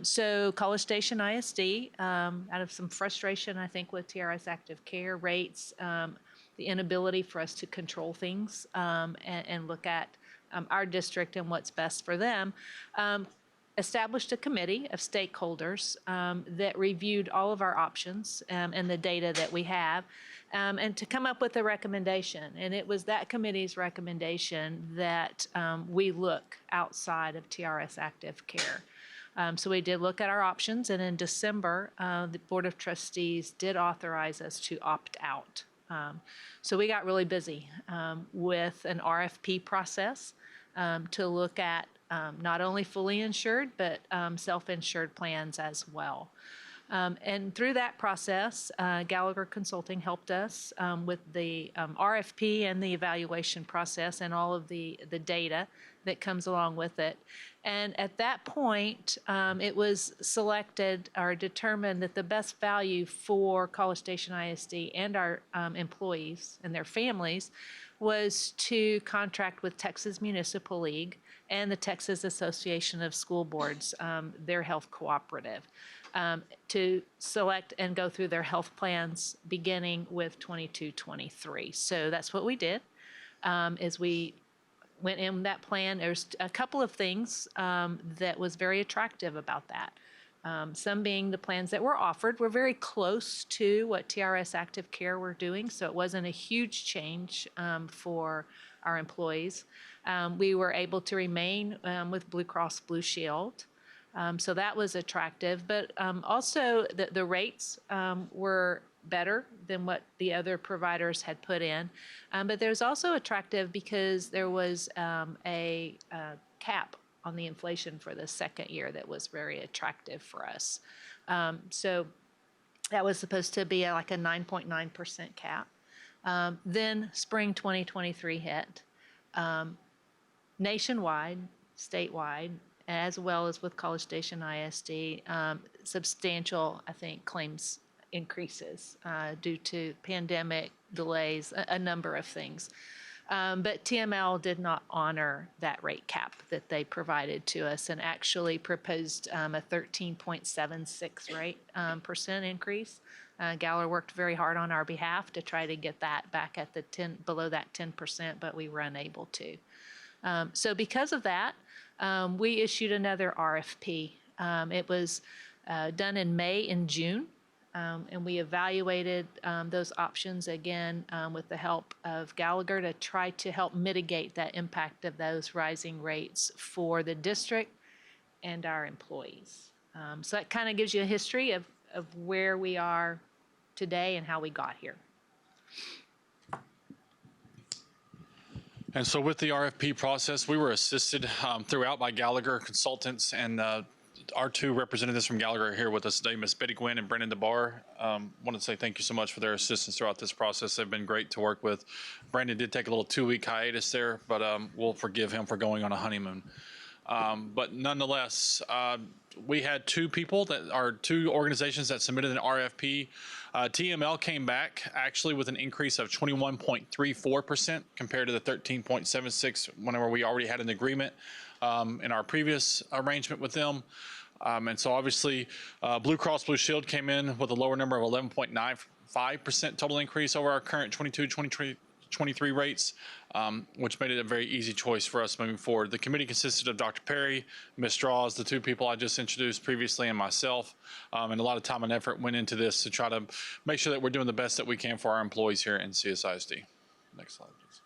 So College Station ISD, out of some frustration, I think, with TRS Active Care rates, the inability for us to control things and look at our district and what's best for them, established a committee of stakeholders that reviewed all of our options and the data that we have, and to come up with a recommendation. And it was that committee's recommendation that we look outside of TRS Active Care. So we did look at our options, and in December, the Board of Trustees did authorize us to opt out. So we got really busy with an RFP process to look at not only fully insured, but self-insured plans as well. And through that process, Gallagher Consulting helped us with the RFP and the evaluation process and all of the data that comes along with it. And at that point, it was selected or determined that the best value for College Station ISD and our employees and their families was to contract with Texas Municipal League and the Texas Association of School Boards, their health cooperative, to select and go through their health plans beginning with 22-23. So that's what we did. As we went in that plan, there's a couple of things that was very attractive about that. Some being the plans that were offered were very close to what TRS Active Care were doing, so it wasn't a huge change for our employees. We were able to remain with Blue Cross Blue Shield, so that was attractive. But also the rates were better than what the other providers had put in. But there's also attractive because there was a cap on the inflation for the second year that was very attractive for us. So that was supposed to be like a 9.9% cap. Then spring 2023 hit. Nationwide, statewide, as well as with College Station ISD, substantial, I think, claims increases due to pandemic delays, a number of things. But TML did not honor that rate cap that they provided to us and actually proposed a 13.76 percent increase. Gallagher worked very hard on our behalf to try to get that back at the below that 10%, but we were unable to. So because of that, we issued another RFP. It was done in May and June. And we evaluated those options again with the help of Gallagher to try to help mitigate that impact of those rising rates for the district and our employees. So that kind of gives you a history of where we are today and how we got here. And so with the RFP process, we were assisted throughout by Gallagher Consultants, and our two representatives from Gallagher are here with us today, Ms. Betty Gwynn and Brendan DeBar. Want to say thank you so much for their assistance throughout this process. They've been great to work with. Brandon did take a little 2-week hiatus there, but we'll forgive him for going on a honeymoon. But nonetheless, we had two organizations that submitted an RFP. TML came back actually with an increase of 21.34% compared to the 13.76 whenever we already had an agreement in our previous arrangement with them. And so obviously Blue Cross Blue Shield came in with a lower number of 11.95% total increase over our current 22-23 rates, which made it a very easy choice for us moving forward. The committee consisted of Dr. Perry, Ms. Draws, the two people I just introduced previously, and myself. And a lot of time and effort went into this to try to make sure that we're doing the best that we can for our employees here in CSISD. Next slide, please.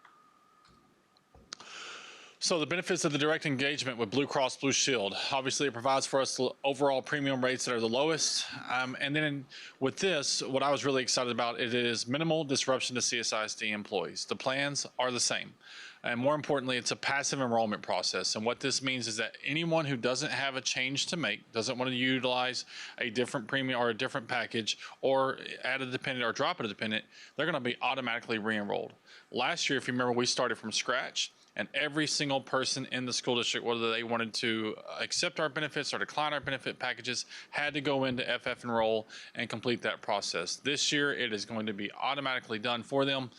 So the benefits of the direct engagement with Blue Cross Blue Shield, obviously it provides for us overall premium rates that are the lowest. And then with this, what I was really excited about, it is minimal disruption to CSISD employees. The plans are the same. And more importantly, it's a passive enrollment process. And what this means is that anyone who doesn't have a change to make, doesn't want to utilize a different premium or a different package or add a dependent or drop a dependent, they're going to be automatically re-enrolled. Last year, if you remember, we started from scratch. And every single person in the school district, whether they wanted to accept our benefits or decline our benefit packages, had to go into FF Enroll and complete that process. This year, it is going to be automatically done for them,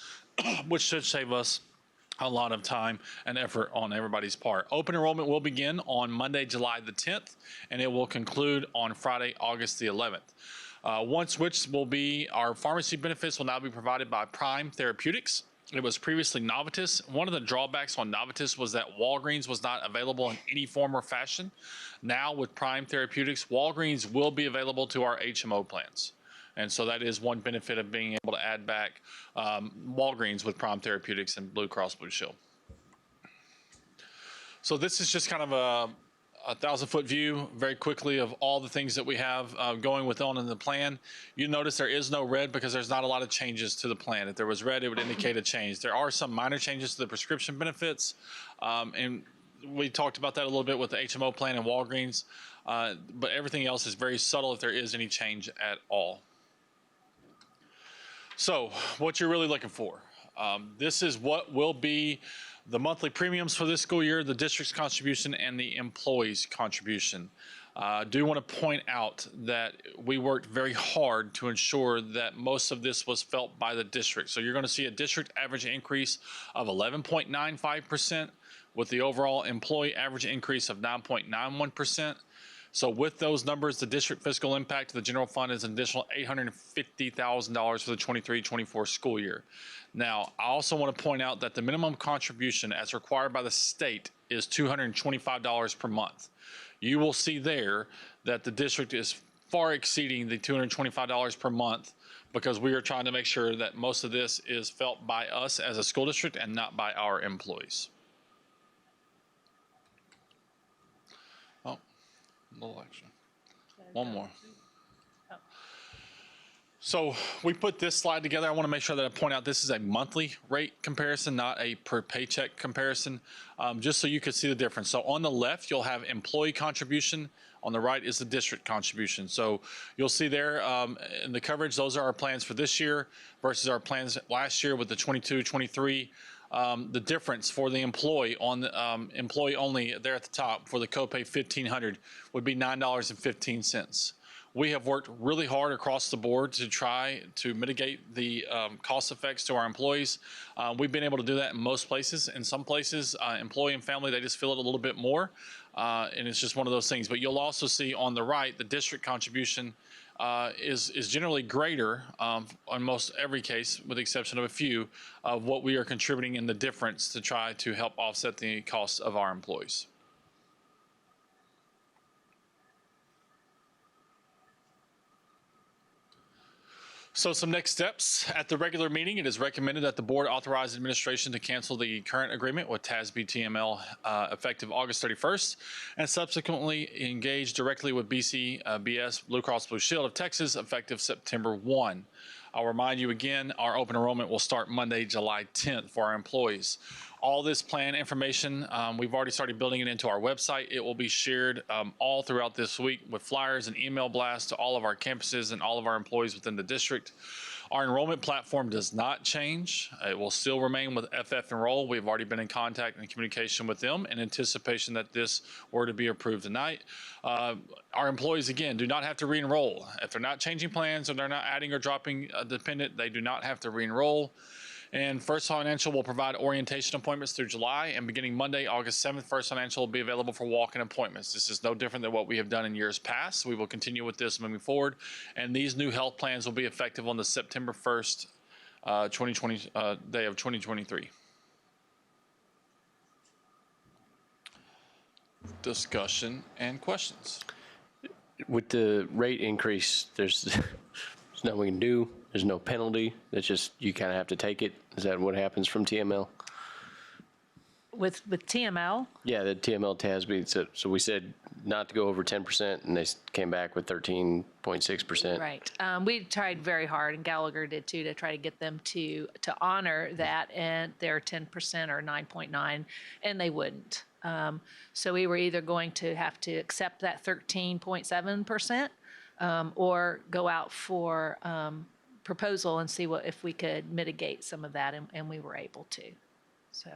which should save us a lot of time and effort on everybody's part. Open enrollment will begin on Monday, July the 10th, and it will conclude on Friday, August the 11th. One switch will be our pharmacy benefits will now be provided by Prime Therapeutics. It was previously Novitas. One of the drawbacks on Novitas was that Walgreens was not available in any form or fashion. Now with Prime Therapeutics, Walgreens will be available to our HMO plans. And so that is one benefit of being able to add back Walgreens with Prime Therapeutics and Blue Cross Blue Shield. So this is just kind of a 1,000-foot view very quickly of all the things that we have going on in the plan. You notice there is no red because there's not a lot of changes to the plan. If there was red, it would indicate a change. There are some minor changes to the prescription benefits, and we talked about that a little bit with the HMO plan and Walgreens, but everything else is very subtle if there is any change at all. So what you're really looking for, this is what will be the monthly premiums for this school year, the district's contribution, and the employee's contribution. I do want to point out that we worked very hard to ensure that most of this was felt by the district. So you're going to see a district average increase of 11.95% with the overall employee average increase of 9.91%. So with those numbers, the district fiscal impact to the general fund is an additional $850,000 for the 23-24 school year. Now, I also want to point out that the minimum contribution as required by the state is $225 per month. You will see there that the district is far exceeding the $225 per month because we are trying to make sure that most of this is felt by us as a school district and not by our employees. Oh, a little extra. One more. So we put this slide together. I want to make sure that I point out this is a monthly rate comparison, not a per paycheck comparison, just so you can see the difference. So on the left, you'll have employee contribution. On the right is the district contribution. So you'll see there in the coverage, those are our plans for this year versus our plans last year with the 22-23. The difference for the employee on the employee only there at the top for the copay $1,500 would be $9.15. We have worked really hard across the board to try to mitigate the cost effects to our employees. We've been able to do that in most places. In some places, employee and family, they just feel it a little bit more. And it's just one of those things. But you'll also see on the right, the district contribution is generally greater on most every case, with the exception of a few, of what we are contributing in the difference to try to help offset the costs of our employees. So some next steps. At the regular meeting, it is recommended that the board authorize administration to cancel the current agreement with TASB TML effective August 31st and subsequently engage directly with BCBS Blue Cross Blue Shield of Texas effective September 1. I'll remind you again, our open enrollment will start Monday, July 10th for our employees. All this plan information, we've already started building it into our website. It will be shared all throughout this week with flyers and email blasts to all of our campuses and all of our employees within the district. Our enrollment platform does not change. It will still remain with FF Enroll. We've already been in contact and communication with them in anticipation that this were to be approved tonight. Our employees, again, do not have to re-enroll. If they're not changing plans or they're not adding or dropping a dependent, they do not have to re-enroll. And First Financial will provide orientation appointments through July, and beginning Monday, August 7th, First Financial will be available for walk-in appointments. This is no different than what we have done in years past. We will continue with this moving forward, and these new health plans will be effective on the September 1st, 2020 day of 2023. Discussion and questions. With the rate increase, there's nothing we can do. There's no penalty. It's just you kind of have to take it. Is that what happens from TML? With TML? Yeah, the TML TASB. So we said not to go over 10%, and they came back with 13.6%. Right. We tried very hard, and Gallagher did too, to try to get them to honor that and their 10% or 9.9, and they wouldn't. So we were either going to have to accept that 13.7% or go out for proposal and see if we could mitigate some of that, and we were able to. So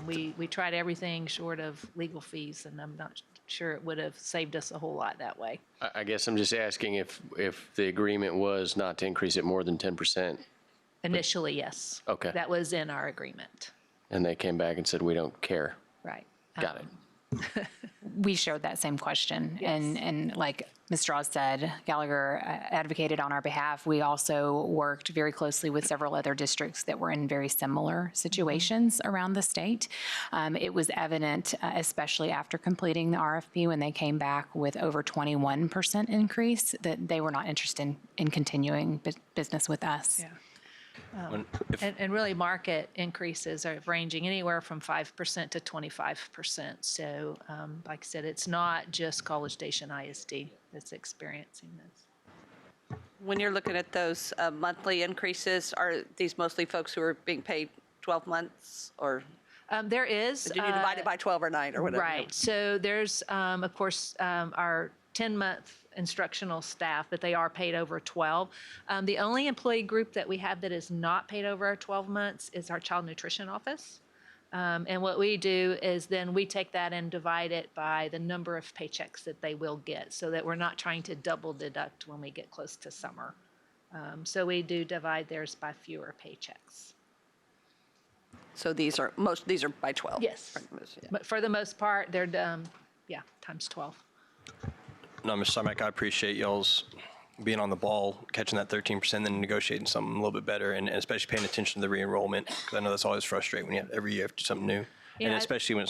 we tried everything short of legal fees, and I'm not sure it would have saved us a whole lot that way. I guess I'm just asking if the agreement was not to increase it more than 10%. Initially, yes. Okay. That was in our agreement. And they came back and said, we don't care. Right. Got it. We shared that same question. Yes. And like Ms. Strauss said, Gallagher advocated on our behalf. We also worked very closely with several other districts that were in very similar situations around the state. It was evident, especially after completing the RFP, when they came back with over 21% increase, that they were not interested in continuing business with us. Yeah. When- if- And really, market increases are ranging anywhere from 5% to 25%. So like I said, it's not just College Station ISD that's experiencing this. When you're looking at those monthly increases, are these mostly folks who are being paid 12 months, or There is. do you divide it by 12 or 9 or whatever? Right. So there's, of course, our 10-month instructional staff, but they are paid over 12. The only employee group that we have that is not paid over our 12 months is our child nutrition office. And what we do is then we take that and divide it by the number of paychecks that they will get, so that we're not trying to double deduct when we get close to summer. So we do divide theirs by fewer paychecks. So these are by 12? Yes. Yeah. But for the most part, they're, times 12. No, Mr. Sarmack, I appreciate y'all's being on the ball, catching that 13%, then negotiating something a little bit better, and especially paying attention to the re-enrollment, because I know that's always frustrating when you have every year have to do something new, and especially when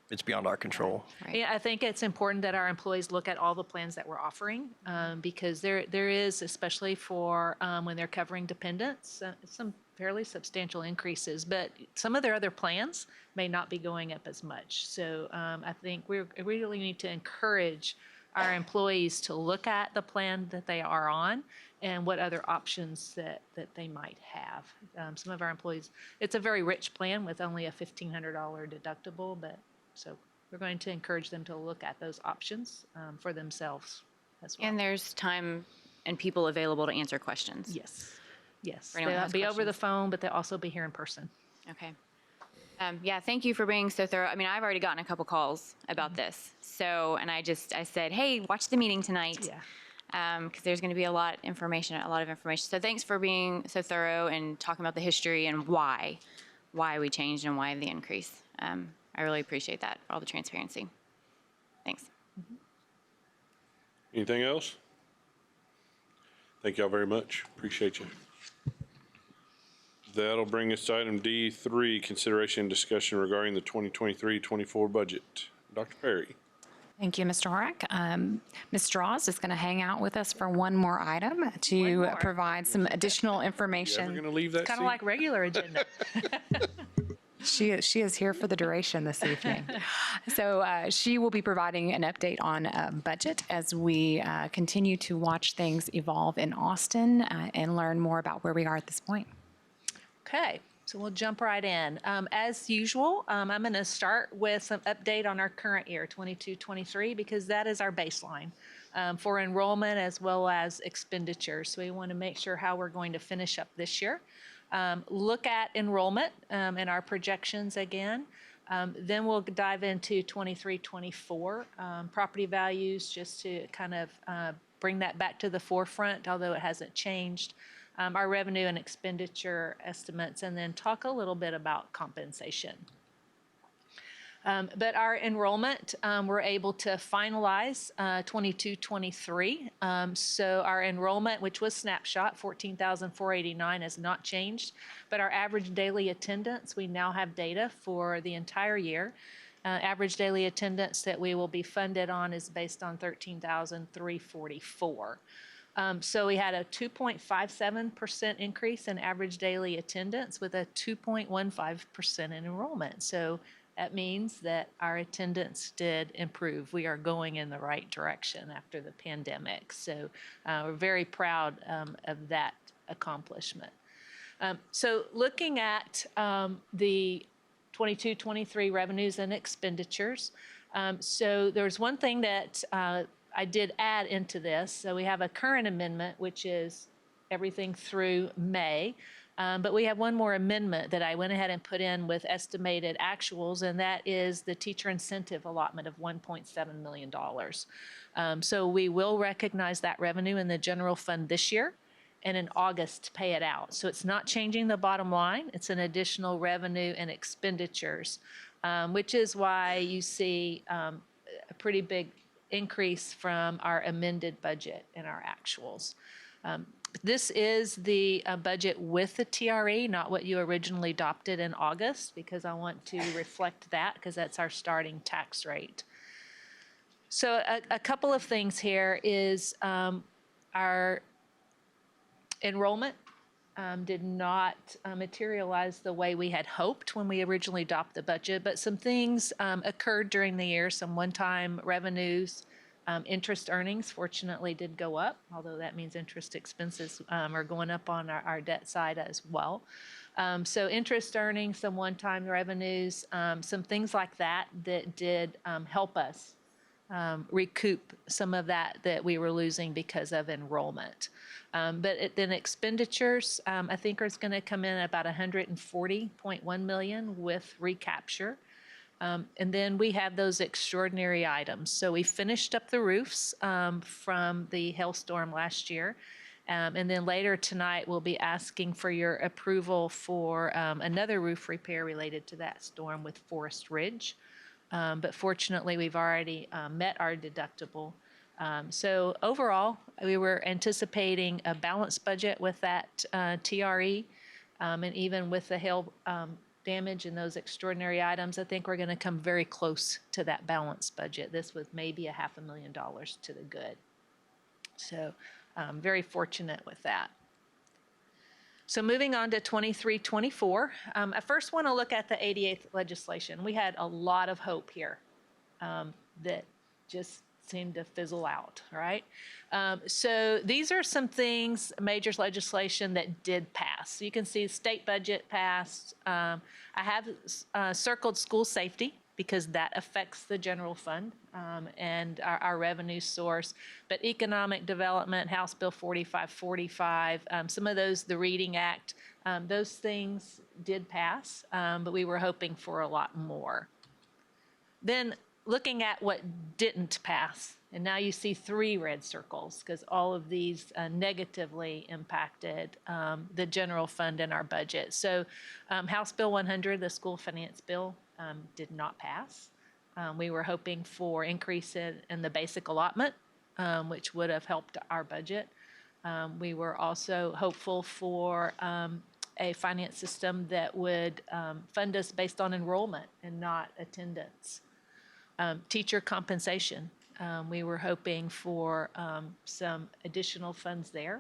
it's beyond our control. Yeah, I think it's important that our employees look at all the plans that we're offering, because there is, especially for when they're covering dependents, some fairly substantial increases, but some of their other plans may not be going up as much. So I think we really need to encourage our employees to look at the plan that they are on and what other options that they might have. Some of our employees, it's a very rich plan with only a $1,500 deductible, but so we're going to encourage them to look at those options for themselves as well. And there's time and people available to answer questions. Yes, yes. For anyone who They'll has be over the questions. phone, but they'll also be here in person. Okay. Yeah, thank you for being so thorough. I mean, I've already gotten a couple calls about this. So, and I said, hey, watch the meeting tonight. Yeah. Because there's going to be a lot of information. So thanks for being so thorough and talking about the history and why we changed and why the increase. I really appreciate that, for all the transparency. Thanks. Anything else? Thank y'all very much. Appreciate you. That'll bring us to item D3, consideration and discussion regarding the 2023-24 budget. Dr. Perry. Thank you, Mr. Horak. Ms. Strauss is going to hang out with us for one more item to provide some additional You ever information. going to leave that Kind seat? of like regular agenda. She is here for the duration this evening. So she will be providing an update on budget as we continue to watch things evolve in Austin and learn more about where we are at this point. Okay, so we'll jump right in. As usual, I'm going to start with some update on our current year, 22-23, because that is our baseline for enrollment as well as expenditures. So we want to make sure how we're going to finish up this year. Look at enrollment and our projections again. Then we'll dive into 23-24 property values, just to kind of bring that back to the forefront, although it hasn't changed. Our revenue and expenditure estimates, and then talk a little bit about compensation. But our enrollment, we're able to finalize 22-23. So our enrollment, which was snapshot, 14,489, has not changed. But our average daily attendance, we now have data for the entire year. Average daily attendance that we will be funded on is based on 13,344. So we had a 2.57% increase in average daily attendance with a 2.15% in enrollment. So that means that our attendance did improve. We are going in the right direction after the pandemic. So we're very proud of that accomplishment. So looking at the 22-23 revenues and expenditures, so there's one thing that I did add into this. So we have a current amendment, which is everything through May. But we have one more amendment that I went ahead and put in with estimated actuals, and that is the teacher incentive allotment of $1.7 million. So we will recognize that revenue in the general fund this year, and in August pay it out. So it's not changing the bottom line. It's an additional revenue and expenditures, which is why you see a pretty big increase from our amended budget and our actuals. This is the budget with the TRE, not what you originally adopted in August, because I want to reflect that, because that's our starting tax rate. So a couple of things here is our enrollment did not materialize the way we had hoped when we originally adopted the budget, but some things occurred during the year, some one-time revenues. Interest earnings fortunately did go up, although that means interest expenses are going up on our debt side as well. So interest earnings, some one-time revenues, some things like that did help us recoup some of that we were losing because of enrollment. Then expenditures, I think is going to come in at about 140.1 million with recapture. And then we have those extraordinary items. So we finished up the roofs from the hailstorm last year. And then later tonight, we'll be asking for your approval for another roof repair related to that storm with Forest Ridge. But fortunately, we've already met our deductible. So overall, we were anticipating a balanced budget with that TRE. And even with the hail damage and those extraordinary items, I think we're going to come very close to that balanced budget. This was maybe $500,000 to the good. So very fortunate with that. So moving on to 23-24, I first want to look at the 88th legislation. We had a lot of hope here that just seemed to fizzle out, right? So these are some things, major legislation that did pass. So you can see the state budget passed. I have circled school safety because that affects the general fund and our revenue source. But economic development, House Bill 4545, some of those, the Reading Act, those things did pass, but we were hoping for a lot more. Then looking at what didn't pass, and now you see 3 red circles because all of these negatively impacted the general fund and our budget. So House Bill 100, the school finance bill, did not pass. We were hoping for increase in the basic allotment, which would have helped our budget. We were also hopeful for a finance system that would fund us based on enrollment and not attendance. Teacher compensation. We were hoping for some additional funds there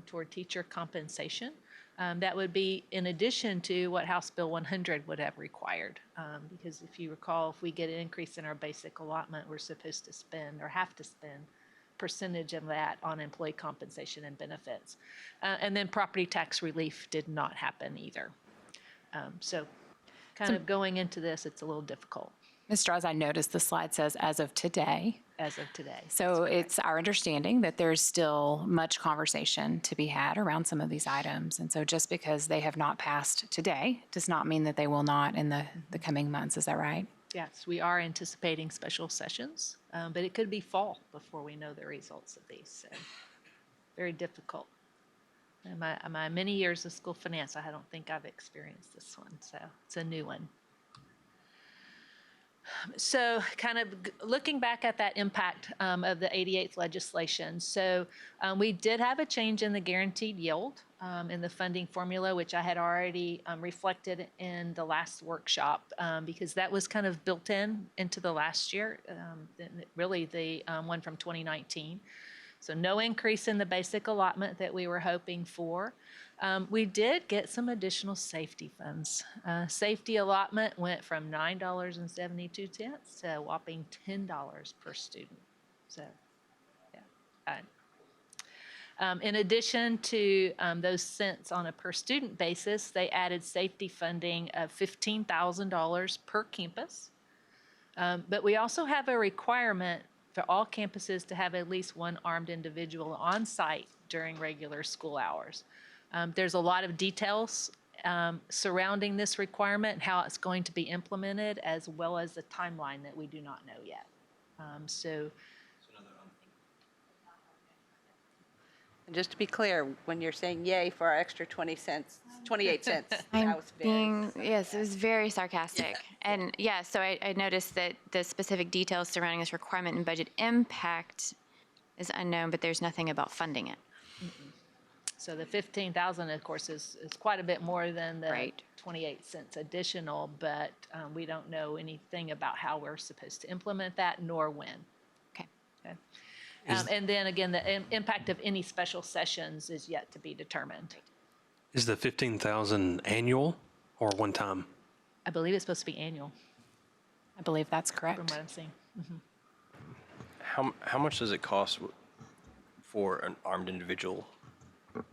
toward teacher compensation. That would be in addition to what House Bill 100 would have required. Because if you recall, if we get an increase in our basic allotment, we're supposed to spend or have to spend percentage of that on employee compensation and benefits. And then property tax relief did not happen either. So kind of going into this, it's a little difficult. Ms. Strauss, I noticed the slide says as of today. As of today. So it's our understanding that there's still much conversation to be had around some of these items. And so just because they have not passed today does not mean that they will not in the coming months. Is that right? Yes, we are anticipating special sessions, but it could be fall before we know the results of these. So very difficult. In my many years of school finance, I don't think I've experienced this one. So it's a new one. So kind of looking back at that impact of the 88th legislation. So we did have a change in the guaranteed yield in the funding formula, which I had already reflected in the last workshop because that was kind of built into the last year, really the one from 2019. So no increase in the basic allotment that we were hoping for. We did get some additional safety funds. Safety allotment went from $9.72 to a whopping $10 per student. So, yeah. In addition to those cents on a per student basis, they added safety funding of $15,000 per campus. But we also have a requirement for all campuses to have at least one armed individual on site during regular school hours. There's a lot of details surrounding this requirement and how it's going to be implemented, as well as the timeline that we do not know yet. And just to be clear, when you're saying yay for our extra 28 cents, I'm that was being, yes, it was very sarcastic. And yeah, so I noticed that the specific details surrounding this requirement and budget impact is unknown, but there's nothing about funding it. So the 15,000, of course, is quite a bit more than the Right. 28 cents additional, but we don't know anything about how we're supposed to implement that, nor when. Okay. Okay. And then again, the impact of any special sessions is yet to be determined. Is the 15,000 annual or one time? I believe it's supposed to be annual, I believe that's from correct. what I'm seeing. How much does it cost for an armed individual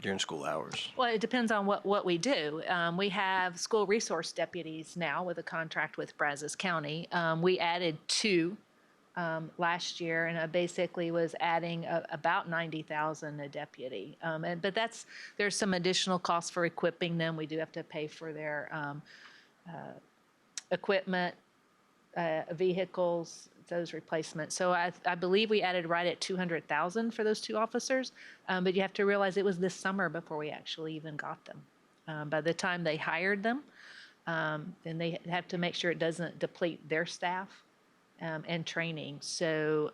during school hours? Well, it depends on what we do. We have school resource deputies now with a contract with Brazos County. We added 2 last year, and I basically was adding about 90,000 a deputy. But there's some additional costs for equipping them. We do have to pay for their equipment, vehicles, those replacements. So I believe we added right at 200,000 for those 2 officers. But you have to realize it was this summer before we actually even got them. By the time they hired them, then they have to make sure it doesn't deplete their staff and training. So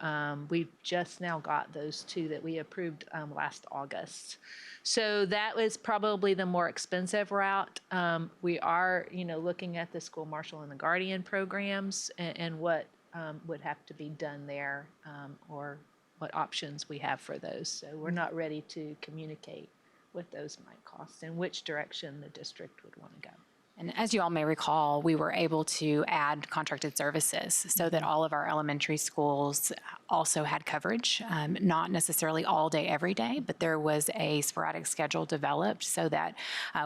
we've just now got those 2 that we approved last August. So that was probably the more expensive route. We are, looking at the school marshal and the guardian programs and what would have to be done there, or what options we have for those. So we're not ready to communicate what those might cost and which direction the district would want to go. And as you all may recall, we were able to add contracted services so that all of our elementary schools also had coverage, not necessarily all day, every day, but there was a sporadic schedule developed so that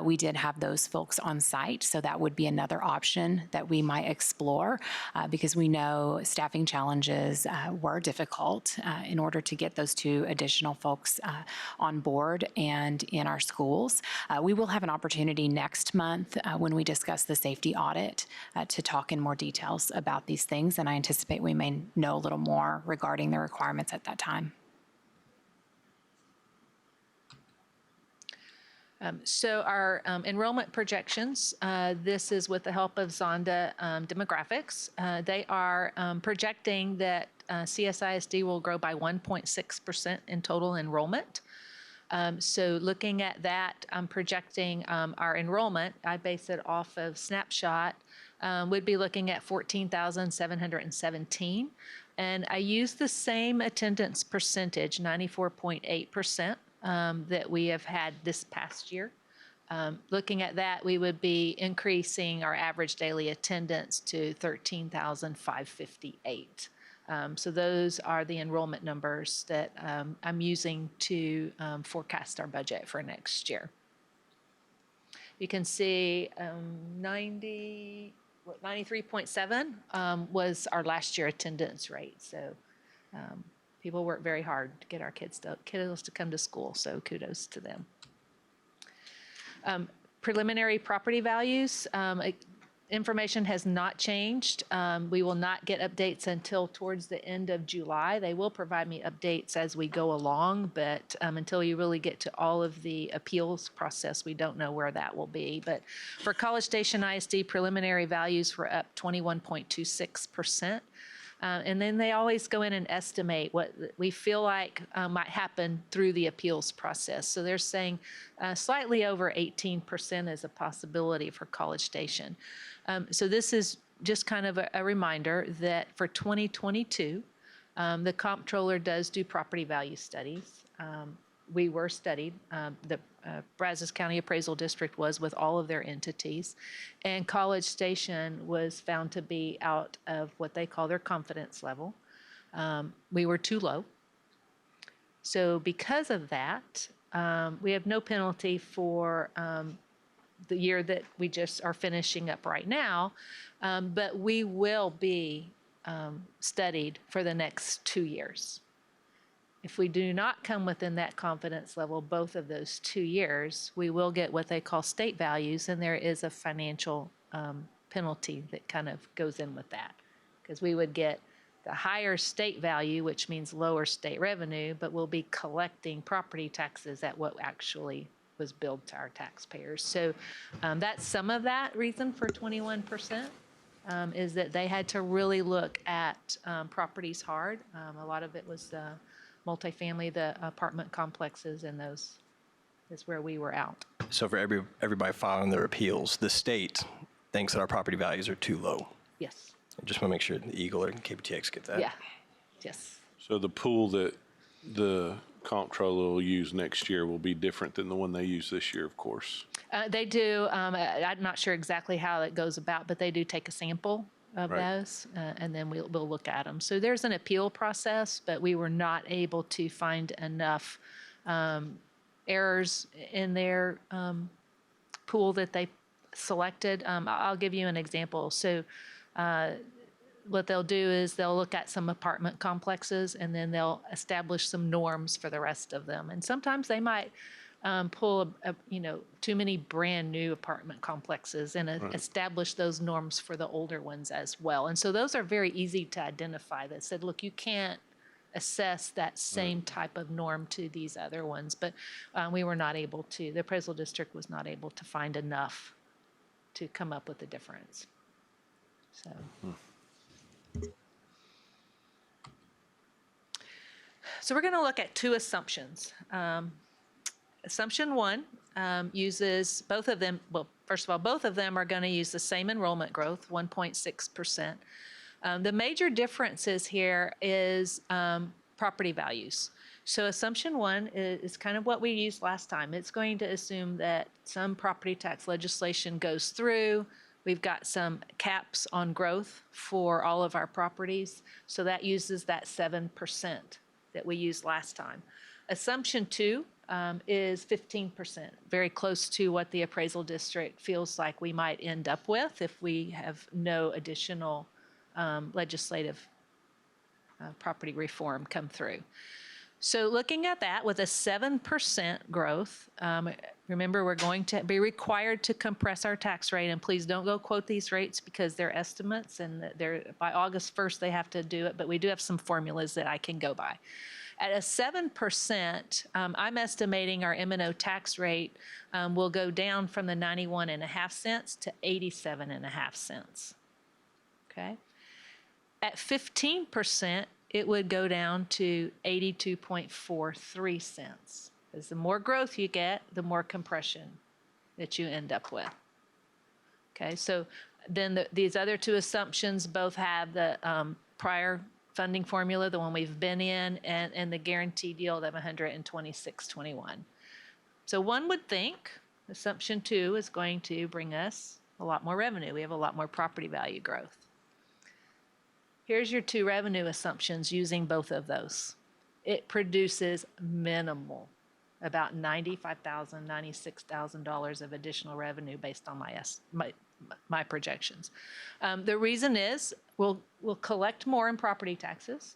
we did have those folks on site. So that would be another option that we might explore because we know staffing challenges were difficult in order to get those 2 additional folks on board and in our schools. We will have an opportunity next month when we discuss the safety audit to talk in more details about these things, and I anticipate we may know a little more regarding the requirements at that time. So our enrollment projections, this is with the help of Zonda Demographics. They are projecting that CSISD will grow by 1.6% in total enrollment. So looking at that, I'm projecting our enrollment. I base it off of Snapshot. Would be looking at 14,717. And I use the same attendance percentage, 94.8%, that we have had this past year. Looking at that, we would be increasing our average daily attendance to 13,558. So those are the enrollment numbers that I'm using to forecast our budget for next year. You can see 93.7 was our last year attendance rate. So people work very hard to get our kiddos to come to school. So kudos to them. Preliminary property values. Information has not changed. We will not get updates until towards the end of July. They will provide me updates as we go along, but until you really get to all of the appeals process, we don't know where that will be. But for College Station ISD, preliminary values were up 21.26%. And then they always go in and estimate what we feel like might happen through the appeals process. So they're saying slightly over 18% is a possibility for College Station. So this is just kind of a reminder that for 2022, the comptroller does do property value studies. We were studied. The Brazos County Appraisal District was with all of their entities. And College Station was found to be out of what they call their confidence level. We were too low. So because of that, we have no penalty for the year that we just are finishing up right now, but we will be studied for the next 2 years. If we do not come within that confidence level, both of those 2 years, we will get what they call state values, and there is a financial penalty that kind of goes in with that. Because we would get the higher state value, which means lower state revenue, but we'll be collecting property taxes at what actually was billed to our taxpayers. So that's some of that reason for 21%. Is that they had to really look at properties hard. A lot of it was multifamily, the apartment complexes, and those is where we were out. So for everybody filing their appeals, the state thinks that our property values are too low. Yes. I just want to make sure the Eagle or KPTX get that. Yeah. Yes. So the pool that the comptroller will use next year will be different than the one they use this year, of course. They do, I'm not sure exactly how it goes about, but they do take a sample of Right. those, and then we'll look at them. So there's an appeal process, but we were not able to find enough errors in their pool that they selected. I'll give you an example. So what they'll do is they'll look at some apartment complexes and then they'll establish some norms for the rest of them. And sometimes they might pull too many brand new apartment complexes and establish those norms for the older ones as well. And so those are very easy to identify. That said, look, you can't assess that same type of norm to these other ones, but we were not able to. The appraisal district was not able to find enough to come up with a difference. So. So we're going to look at two assumptions. Assumption one uses both of them. Well, first of all, both of them are going to use the same enrollment growth, 1.6%. The major differences here is property values. So assumption one is kind of what we used last time. It's going to assume that some property tax legislation goes through. We've got some caps on growth for all of our properties. So that uses that 7% that we used last time. Assumption two is 15%, very close to what the appraisal district feels like we might end up with if we have no additional legislative property reform come through. So looking at that with a 7% growth, remember we're going to be required to compress our tax rate, and please don't go quote these rates because they're estimates and they're by August 1st they have to do it, but we do have some formulas that I can go by. At a 7%, I'm estimating our M&O tax rate will go down from the 91.5 cents to 87.5 cents. Okay. At 15%, it would go down to 82.43 cents. Because the more growth you get, the more compression that you end up with. Okay, so then these other two assumptions both have the prior funding formula, the one we've been in, and the guarantee deal of 126.21. So one would think assumption two is going to bring us a lot more revenue. We have a lot more property value growth. Here's your two revenue assumptions using both of those. It produces minimal, about $95,000, $96,000 of additional revenue based on my projections. The reason is we'll collect more in property taxes,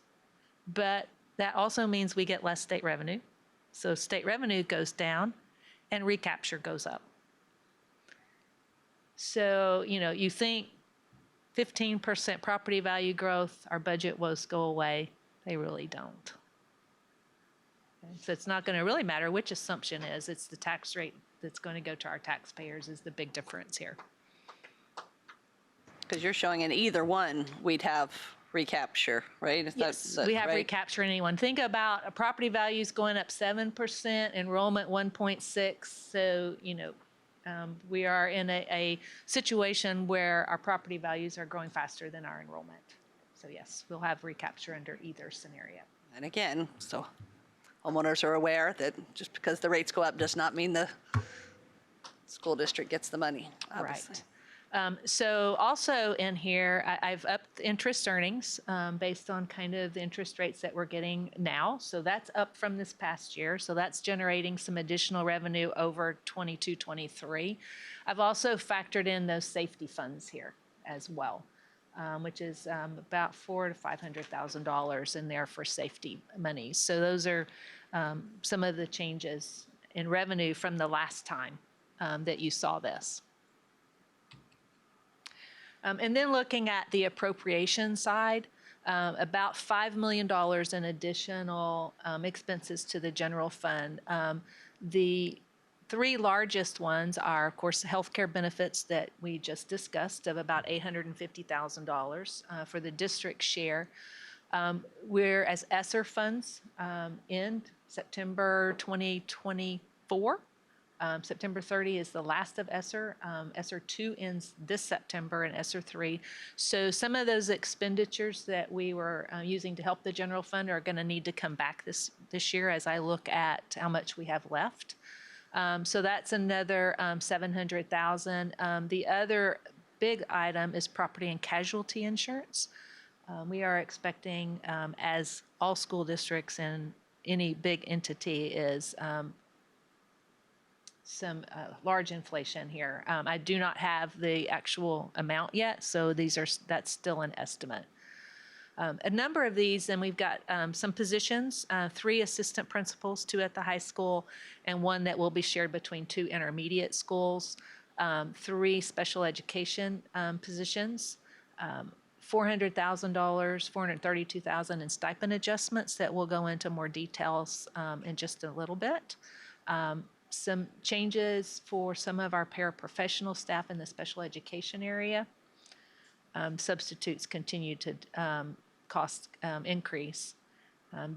but that also means we get less state revenue. So state revenue goes down and recapture goes up. So, you think 15% property value growth, our budget woes go away. They really don't. Okay? So it's not going to really matter which assumption is. It's the tax rate that's going to go to our taxpayers is the big difference here. Because you're showing in either one, we'd have recapture, right? Yes, we have recapture in anyone. Think about a property values going up 7%, enrollment 1.6. So, we are in a situation where our property values are growing faster than our enrollment. So yes, we'll have recapture under either scenario. And again, so homeowners are aware that just because the rates go up does not mean the school district gets the money, obviously. Right. So also in here, I've upped interest earnings based on kind of the interest rates that we're getting now. So that's up from this past year. So that's generating some additional revenue over 22-23. I've also factored in those safety funds here as well, which is about $400,000 to $500,000 in there for safety money. So those are some of the changes in revenue from the last time that you saw this. And then looking at the appropriation side, about $5 million in additional expenses to the general fund. The three largest ones are, of course, healthcare benefits that we just discussed of about $850,000 for the district share. Whereas ESSER funds end September 2024. September 30 is the last of ESSER. ESSER 2 ends this September and ESSER 3. So some of those expenditures that we were using to help the general fund are going to need to come back this year as I look at how much we have left. So that's another $700,000. The other big item is property and casualty insurance. We are expecting, as all school districts and any big entity is, some large inflation here. I do not have the actual amount yet, so that's still an estimate. A number of these, and we've got some positions, 3 assistant principals, 2 at the high school, and 1 that will be shared between 2 intermediate schools, 3 special education positions, $400,000, $432,000 in stipend adjustments that will go into more details in just a little bit. Some changes for some of our paraprofessional staff in the special education area. Substitutes continue to cost increase.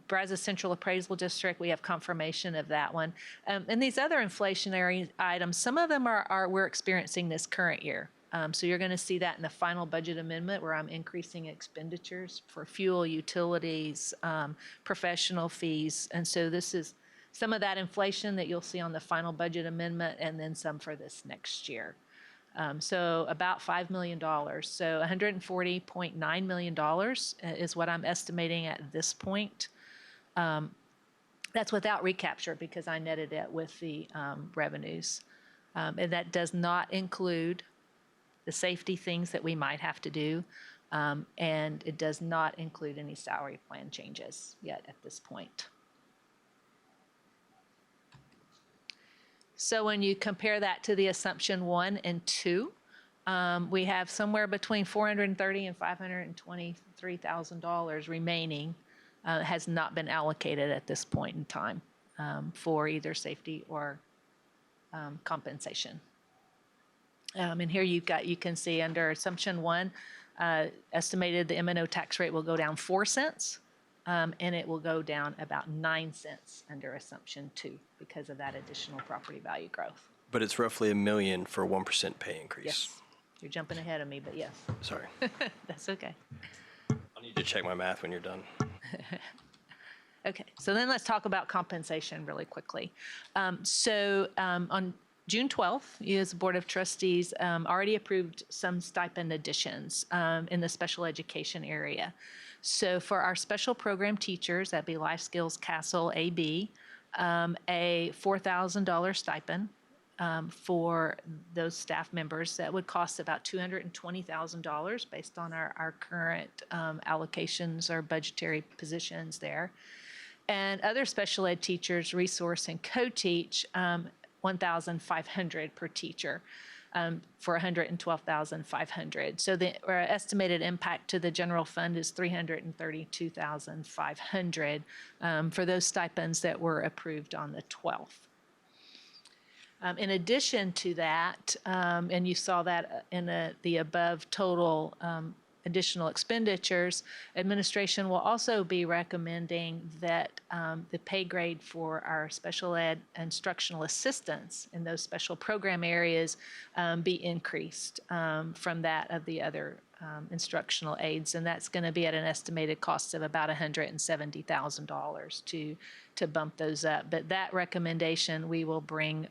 Brazos Central Appraisal District, we have confirmation of that one. And these other inflationary items, some of them we're experiencing this current year. So you're going to see that in the final budget amendment where I'm increasing expenditures for fuel, utilities, professional fees. And so this is some of that inflation that you'll see on the final budget amendment and then some for this next year. So about $5 million. So $140.9 million is what I'm estimating at this point. That's without recapture because I netted it with the revenues. And that does not include the safety things that we might have to do. And it does not include any salary plan changes yet at this point. So when you compare that to the assumption 1 and 2, we have somewhere between $430,000 and $523,000 remaining has not been allocated at this point in time for either safety or compensation. And here you can see under assumption 1, estimated the M&O tax rate will go down 4 cents. And it will go down about 9 cents under assumption 2 because of that additional property value growth. But it's roughly $1 million for a 1% pay increase. Yes, you're jumping ahead of me, but yes. Sorry. That's okay. I'll need to check my math when you're done. Okay, so then let's talk about compensation really quickly. On June 12th, you as the Board of Trustees already approved some stipend additions in the special education area. So for our special program teachers, that'd be Life Skills Castle AB, a $4,000 stipend for those staff members. That would cost about $220,000 based on our current allocations or budgetary positions there. And other special ed teachers, resource and co-teach, $1,500 per teacher. For $112,500. So the estimated impact to the general fund is $332,500 for those stipends that were approved on the 12th. In addition to that, and you saw that in the above total additional expenditures, administration will also be recommending that the pay grade for our special ed instructional assistants in those special program areas be increased from that of the other instructional aides. And that's going to be at an estimated cost of about $170,000 to bump those up. But that recommendation we will bring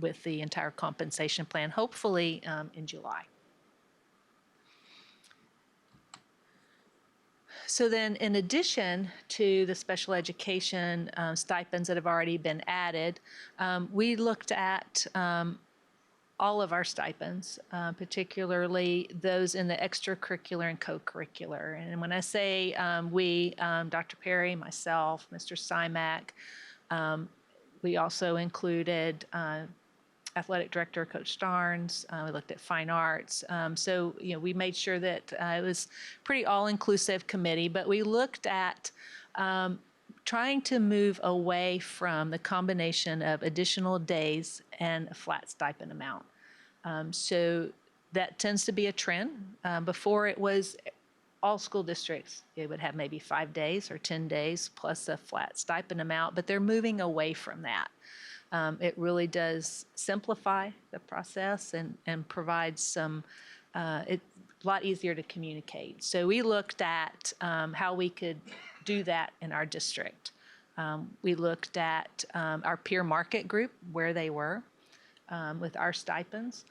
with the entire compensation plan, hopefully in July. So then in addition to the special education stipends that have already been added, we looked at all of our stipends, particularly those in the extracurricular and co-curricular. And when I say we, Dr. Perry, myself, Mr. Simak, we also included athletic director, Coach Starnes. We looked at fine arts. So, we made sure that it was pretty all-inclusive committee, but we looked at trying to move away from the combination of additional days and a flat stipend amount. So that tends to be a trend. Before it was all school districts, they would have maybe 5 days or 10 days plus a flat stipend amount, but they're moving away from that. It really does simplify the process and provides some, it's a lot easier to communicate. So we looked at how we could do that in our district. We looked at our peer market group, where they were with our stipends.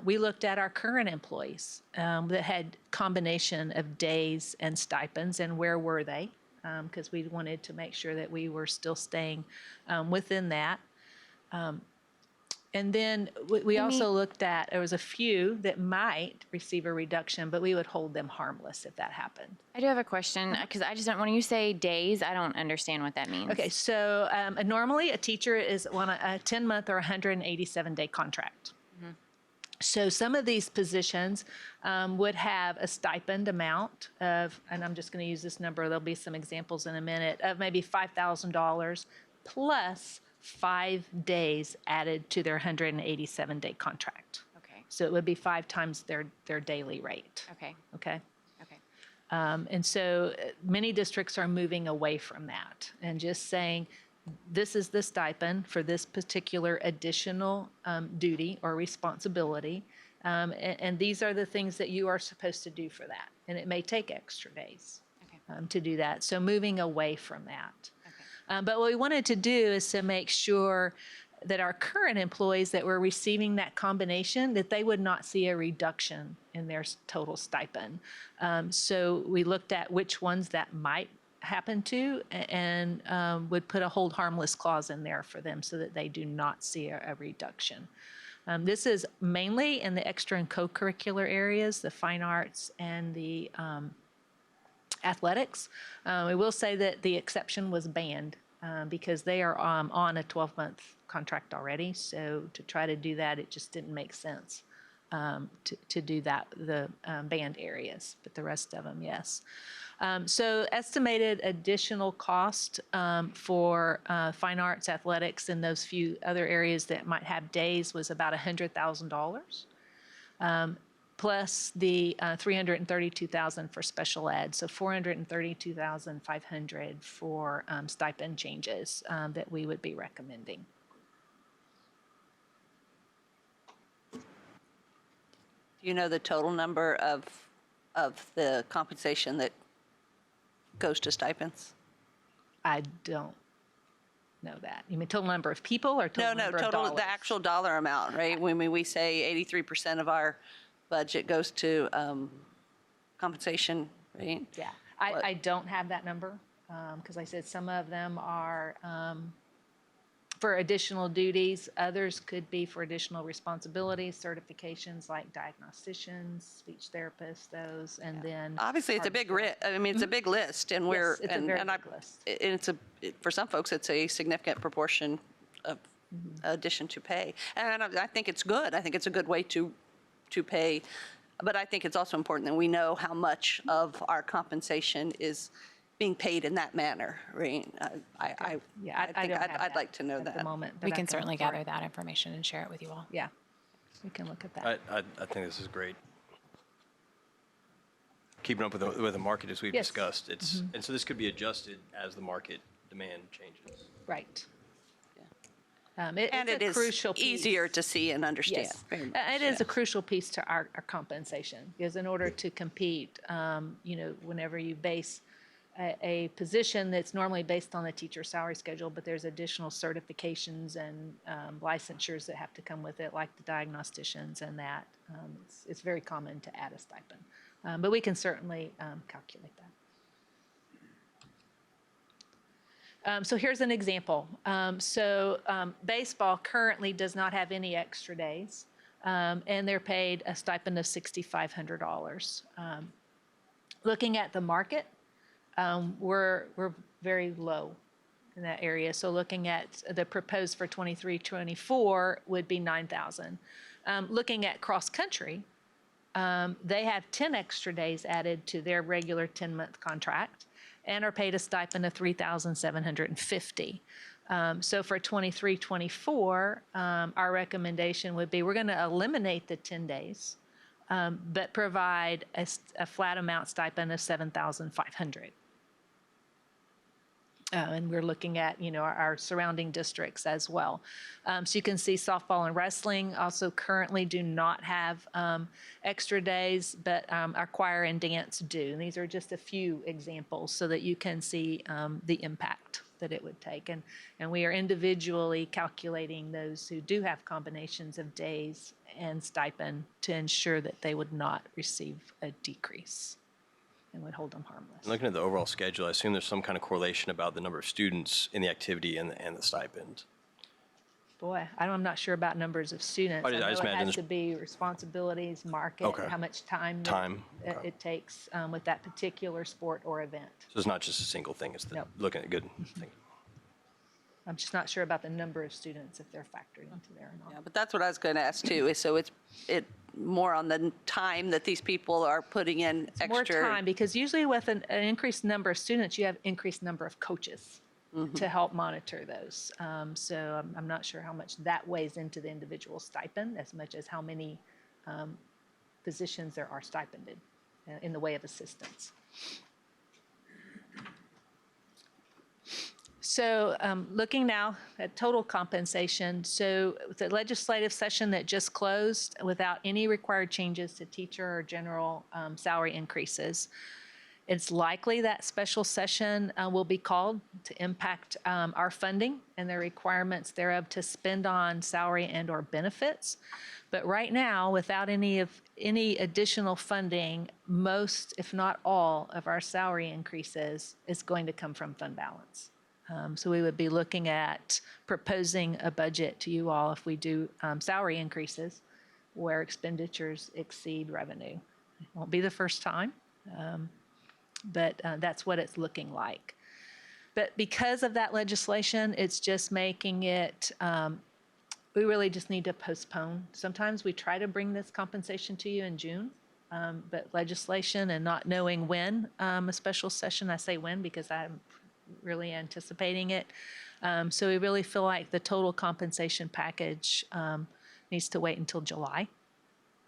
We looked at our current employees that had combination of days and stipends, and where were they? Because we wanted to make sure that we were still staying within that. And then we also looked at, there was a few that might receive a reduction, but we would hold them harmless if that happened. I do have a question, because I just don't, when you say days, I don't understand what that means. Okay, so normally a teacher is on a 10-month or 187-day contract. So some of these positions would have a stipend amount of, and I'm just going to use this number, there'll be some examples in a minute, of maybe $5,000 plus 5 days added to their 187-day contract. Okay, So it would be 5 times their daily rate. okay, Okay? okay. And so many districts are moving away from that and just saying, this is the stipend for this particular additional duty or responsibility. And these are the things that you are supposed to do for that. And it may take extra days to do that. So moving away from that. But what we wanted to do is to make sure that our current employees that were receiving that combination, that they would not see a reduction in their total stipend. So we looked at which ones that might happen to and would put a hold harmless clause in there for them so that they do not see a reduction. This is mainly in the extra and co-curricular areas, the fine arts and the athletics. We will say that the exception was banned because they are on a 12-month contract already. So to try to do that, it just didn't make sense to do that, the banned areas, but the rest of them, yes. So estimated additional cost for fine arts, athletics, and those few other areas that might have days was about $100,000, plus the $332,000 for special ed, so $432,500 for stipend changes that we would be recommending. Do you know the total number of the compensation that goes to stipends? I don't know that. You mean total number of people or total No, number of total, dollars? the actual dollar amount, right? When we say 83% of our budget goes to compensation, right? Yeah, I don't have that number because I said some of them are for additional duties. Others could be for additional responsibilities, certifications like diagnosticians, speech therapists, those, and then. Obviously, it's a big, I mean, it's a big list, and we're, Yes, it's a very big list. and it's for some folks, it's a significant proportion of addition to pay. And I think it's good. I think it's a good way to pay. But I think it's also important that we know how much of our compensation is being paid in that manner, right? Yeah, I think don't have I'd that like to know at that. the moment. We but I can certainly look for gather it. that information and share it with you all. Yeah, we can look at that. I think this is great. Keeping up with the market as we've Yes. discussed, it's, and so this could be adjusted as the market demand changes. Right. And It's it a is crucial piece. easier to see and understand. Yes, very much, it is a yeah. crucial piece to our compensation, because in order to compete, whenever you base a position that's normally based on the teacher salary schedule, but there's additional certifications and licensures that have to come with it, like the diagnosticians and that. It's very common to add a stipend, but we can certainly calculate that. So here's an example. Baseball currently does not have any extra days, and they're paid a stipend of $6,500. Looking at the market, we're very low in that area. So looking at the proposed for 23-24 would be $9,000. Looking at cross country, they have 10 extra days added to their regular 10-month contract and are paid a stipend of $3,750. So for 23-24, our recommendation would be we're going to eliminate the 10 days, but provide a flat amount stipend of $7,500. And we're looking at, our surrounding districts as well. So you can see softball and wrestling also currently do not have extra days, but our choir and dance do. And these are just a few examples so that you can see the impact that it would take. And we are individually calculating those who do have combinations of days and stipend to ensure that they would not receive a decrease and would hold them harmless. Looking at the overall schedule, I assume there's some kind of correlation about the number of students in the activity and the stipend. Boy, I'm not sure about numbers of students. I I know just it imagine has there's- to be responsibilities, market, Okay. how much time it takes with that particular sport or event. So it's not just a single thing, it's Nope. looking at good thing. I'm just not sure about the number of students, if they're factored into there or not. Yeah, but that's what I was going to ask too, is so it's more on the time that these people are putting in extra. More time, because usually with an increased number of students, you have increased number of coaches to help monitor those. So I'm not sure how much that weighs into the individual stipend as much as how many positions there are stipended in the way of assistance. So looking now at total compensation, so with the legislative session that just closed without any required changes to teacher or general salary increases, it's likely that special session will be called to impact our funding and the requirements thereof to spend on salary and or benefits. But right now, without any additional funding, most, if not all, of our salary increases is going to come from fund balance. So we would be looking at proposing a budget to you all if we do salary increases where expenditures exceed revenue. It won't be the first time, but that's what it's looking like. But because of that legislation, it's just making it, we really just need to postpone. Sometimes we try to bring this compensation to you in June, but legislation and not knowing when a special session, I say when because I'm really anticipating it. So we really feel like the total compensation package needs to wait until July.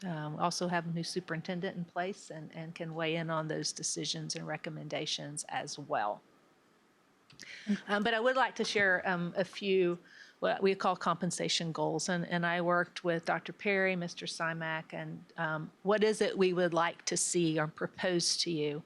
We also have a new superintendent in place and can weigh in on those decisions and recommendations as well. But I would like to share a few what we call compensation goals. And I worked with Dr. Perry, Mr. Simak, and what is it we would like to see or propose to you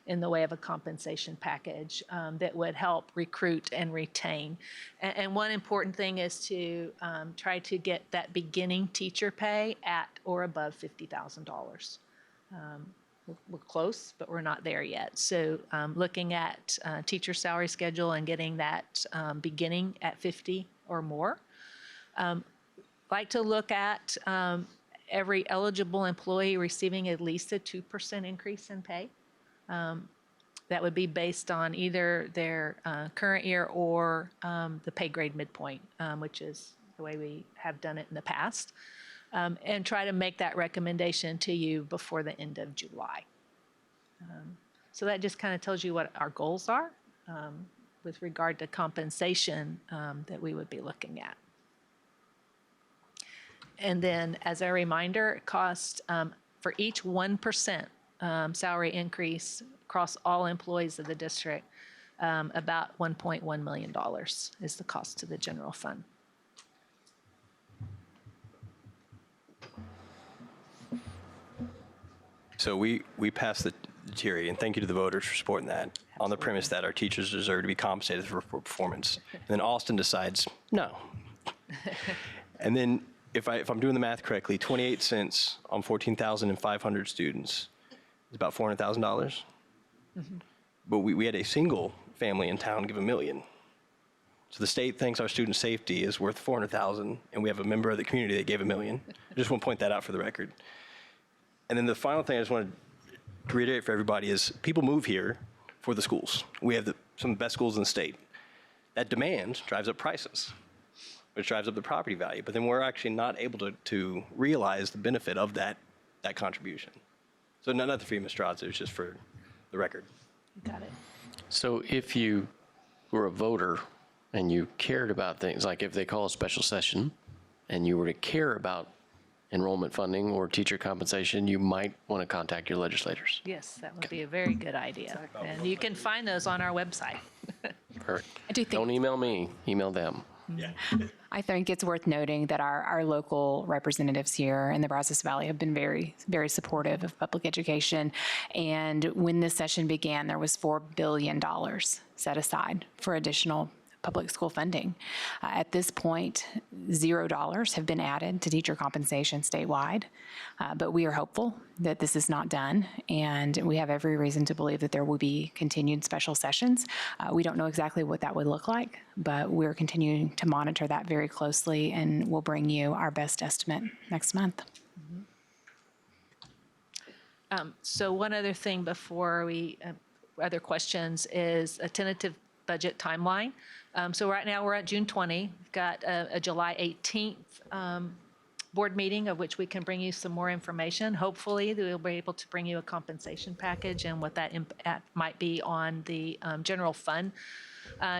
in the way of a compensation package that would help recruit and retain. And one important thing is to try to get that beginning teacher pay at or above $50,000. We're close, but we're not there yet. So looking at teacher salary schedule and getting that beginning at 50 or more. Like to look at every eligible employee receiving at least a 2% increase in pay. That would be based on either their current year or the pay grade midpoint, which is the way we have done it in the past, and try to make that recommendation to you before the end of July. So that just kind of tells you what our goals are with regard to compensation that we would be looking at. And then as a reminder, it costs for each 1% salary increase across all employees of the district, about $1.1 million is the cost to the general fund. So we passed the tier, and thank you to the voters for supporting that on the premise that our teachers deserve to be compensated for performance. And then Austin decides, no. And then if I'm doing the math correctly, 28 cents on 14,500 students is about $400,000. Mm-hmm. But we had a single family in town give $1 million. So the state thinks our student safety is worth $400,000, and we have a member of the community that gave $1 million. I just want to point that out for the record. And then the final thing I just wanted to reiterate for everybody is people move here for the schools. We have some of the best schools in the state. That demand drives up prices, which drives up the property value. But then we're actually not able to realize the benefit of that contribution. So nothing for you, Ms. Strauss, it was just for the record. Got it. So if you were a voter and you cared about things, like if they call a special session and you were to care about enrollment funding or teacher compensation, you might want to contact your legislators. Yes, that would be a very good idea. And you can find those on our website. Or I do think don't email me, email them. I think it's worth noting that our local representatives here in the Brazos Valley have been very, very supportive of public education. And when this session began, there was $4 billion set aside for additional public school funding. At this point, $0 have been added to teacher compensation statewide, but we are hopeful that this is not done, and we have every reason to believe that there will be continued special sessions. We don't know exactly what that would look like, but we're continuing to monitor that very closely, and we'll bring you our best estimate next month. So one other thing before we, other questions, is a tentative budget timeline. So right now we're at June 20. We've got a July 18th board meeting of which we can bring you some more information. Hopefully we'll be able to bring you a compensation package and what that impact might be on the general fund.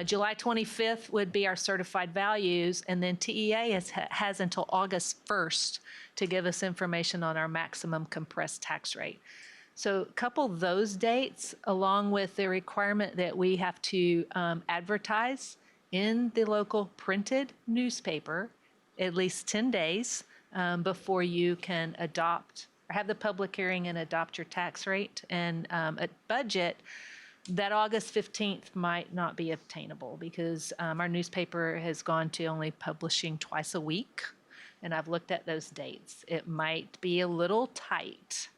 July 25th would be our certified values, and then TEA has until August 1st to give us information on our maximum compressed tax rate. So couple those dates along with the requirement that we have to advertise in the local printed newspaper at least 10 days before you can adopt or have the public hearing and adopt your tax rate and a budget. That August 15th might not be obtainable because our newspaper has gone to only publishing twice a week, and I've looked at those dates. It might be a little tight.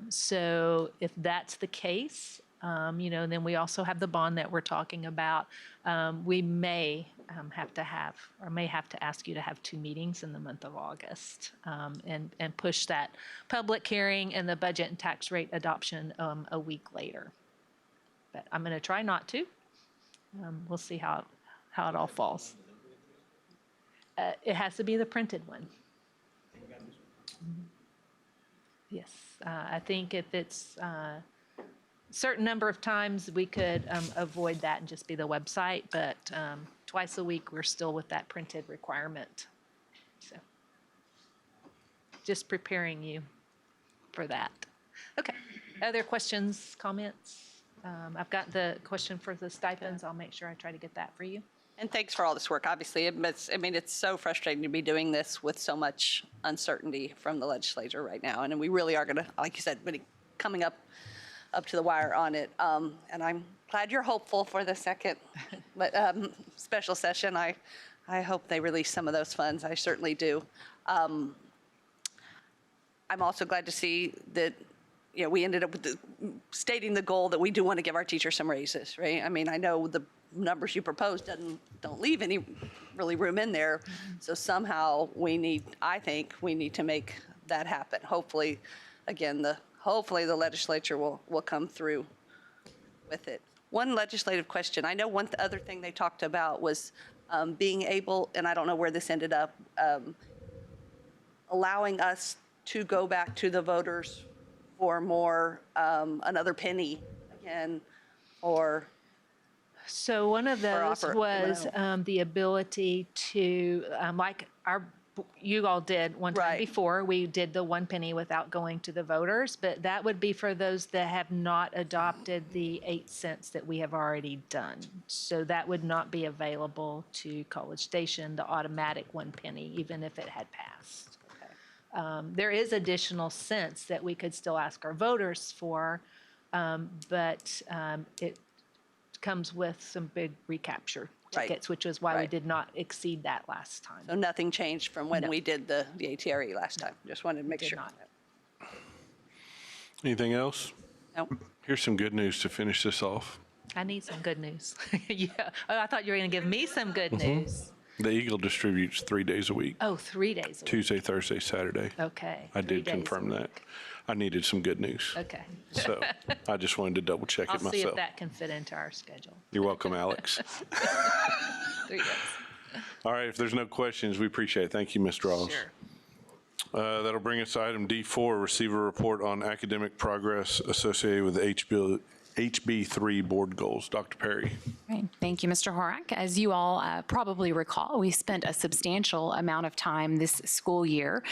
So if that's the case, then we also have the bond that we're talking about. We may have to ask you to have 2 meetings in the month of August and push that public hearing and the budget and tax rate adoption a week later. But I'm going to try not to. We'll see how it all falls. It has to be the printed one. Yes, I think if it's a certain number of times, we could avoid that and just be the website, but twice a week, we're still with that printed requirement. So just preparing you for that. Okay, other questions, comments? I've got the question for the stipends. I'll make sure I try to get that for you. And thanks for all this work. Obviously, it's so frustrating to be doing this with so much uncertainty from the legislature right now. And we really are going to, like you said, really coming up to the wire on it. And I'm glad you're hopeful for the second special session. I hope they release some of those funds. I certainly do. I'm also glad to see that we ended up with stating the goal that we do want to give our teachers some raises, right? I mean, I know the numbers you proposed don't leave any really room in there. So somehow I think we need to make that happen. Hopefully, again, hopefully the legislature will come through with it. One legislative question. I know one other thing they talked about was being able, and I don't know where this ended up, allowing us to go back to the voters for more, another penny again, or. So one of those was the ability to, like you all did one time before, we did the 1 penny without going to the voters, but that would be for those that have not adopted the 8 cents that we have already done. So that would not be available to College Station, the automatic 1 penny, even if it had passed. There is additional cents that we could still ask our voters for, but it comes with some big recapture tickets, which is why we did not exceed that last time. So nothing changed from when we did the ATRE last time. Just wanted to make sure. Not. Anything else? Nope. Here's some good news to finish this off. I need some good news. Yeah. Oh, I thought you were going to give me some good news. The Eagle distributes 3 days a week. Oh, 3 days a week. Tuesday, Thursday, Saturday. Okay. I 3 did days a confirm that. week. I needed some good news. Okay. So I just wanted to double check I'll it see if myself. that can fit into our schedule. You're welcome, Alex. 3 days. All right, if there's no questions, we appreciate it. Thank you, Ms. Draws. Sure. That'll bring us to item D4, receive a report on academic progress associated with the HB3 board goals. Dr. Perry. Right. Thank you, Mr. Horak. As you all probably recall, we spent a substantial amount of time this school year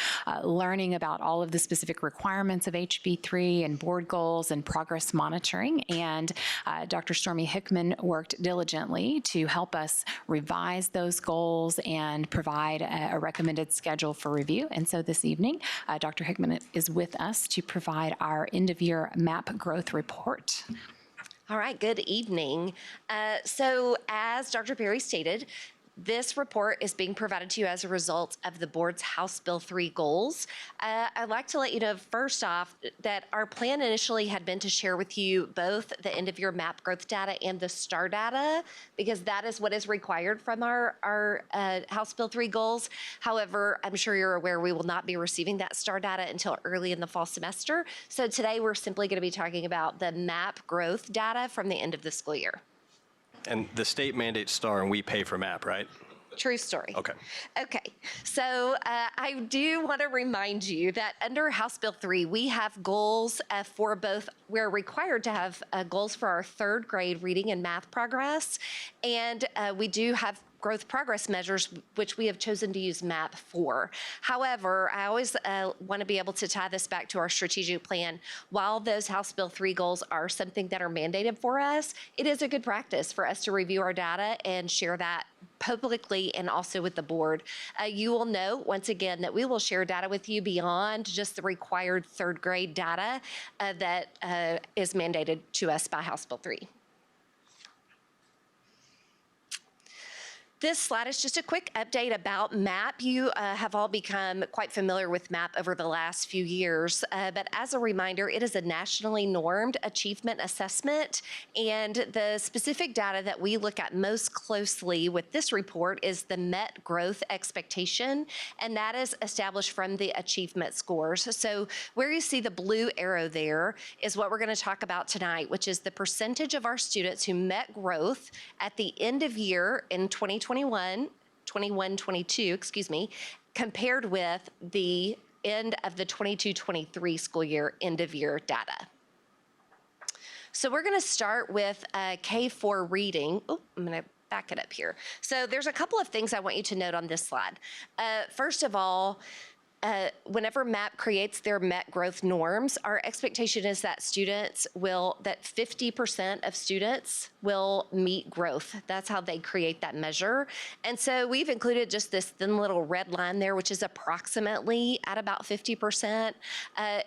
learning about all of the specific requirements of HB3 and board goals and progress monitoring. And Dr. Stormy Hickman worked diligently to help us revise those goals and provide a recommended schedule for review. And so this evening, Dr. Hickman is with us to provide our end-of-year MAP growth report. All right, good evening. So as Dr. Perry stated, this report is being provided to you as a result of the board's House Bill 3 goals. I'd like to let you know, first off, that our plan initially had been to share with you both the end-of-year MAP growth data and the STAR data, because that is what is required from our House Bill 3 goals. However, I'm sure you're aware we will not be receiving that STAR data until early in the fall semester. So today we're simply going to be talking about the MAP growth data from the end of the school year. And the state mandates STAR and we pay for MAP, right? True story. Okay. Okay. So I do want to remind you that under House Bill 3, we have goals for both, we're required to have goals for our third grade reading and math progress. And we do have growth progress measures, which we have chosen to use MAP for. However, I always want to be able to tie this back to our strategic plan. While those House Bill 3 goals are something that are mandated for us, it is a good practice for us to review our data and share that publicly and also with the board. You will note, once again, that we will share data with you beyond just the required third grade data that is mandated to us by House Bill 3. This slide is just a quick update about MAP. You have all become quite familiar with MAP over the last few years, but as a reminder, it is a nationally normed achievement assessment, and the specific data that we look at most closely with this report is the MET growth expectation, and that is established from the achievement scores. So where you see the blue arrow there is what we're going to talk about tonight, which is the percentage of our students who met growth at the end of year in 2021-22, excuse me, compared with the end of the 22-23 school year end of year data. So we're going to start with K4 reading. Oh, I'm going to back it up here. So there's a couple of things I want you to note on this slide. First of all, whenever MAP creates their MET growth norms, our expectation is that that 50% of students will meet growth. That's how they create that measure. And so we've included just this thin little red line there, which is approximately at about 50%.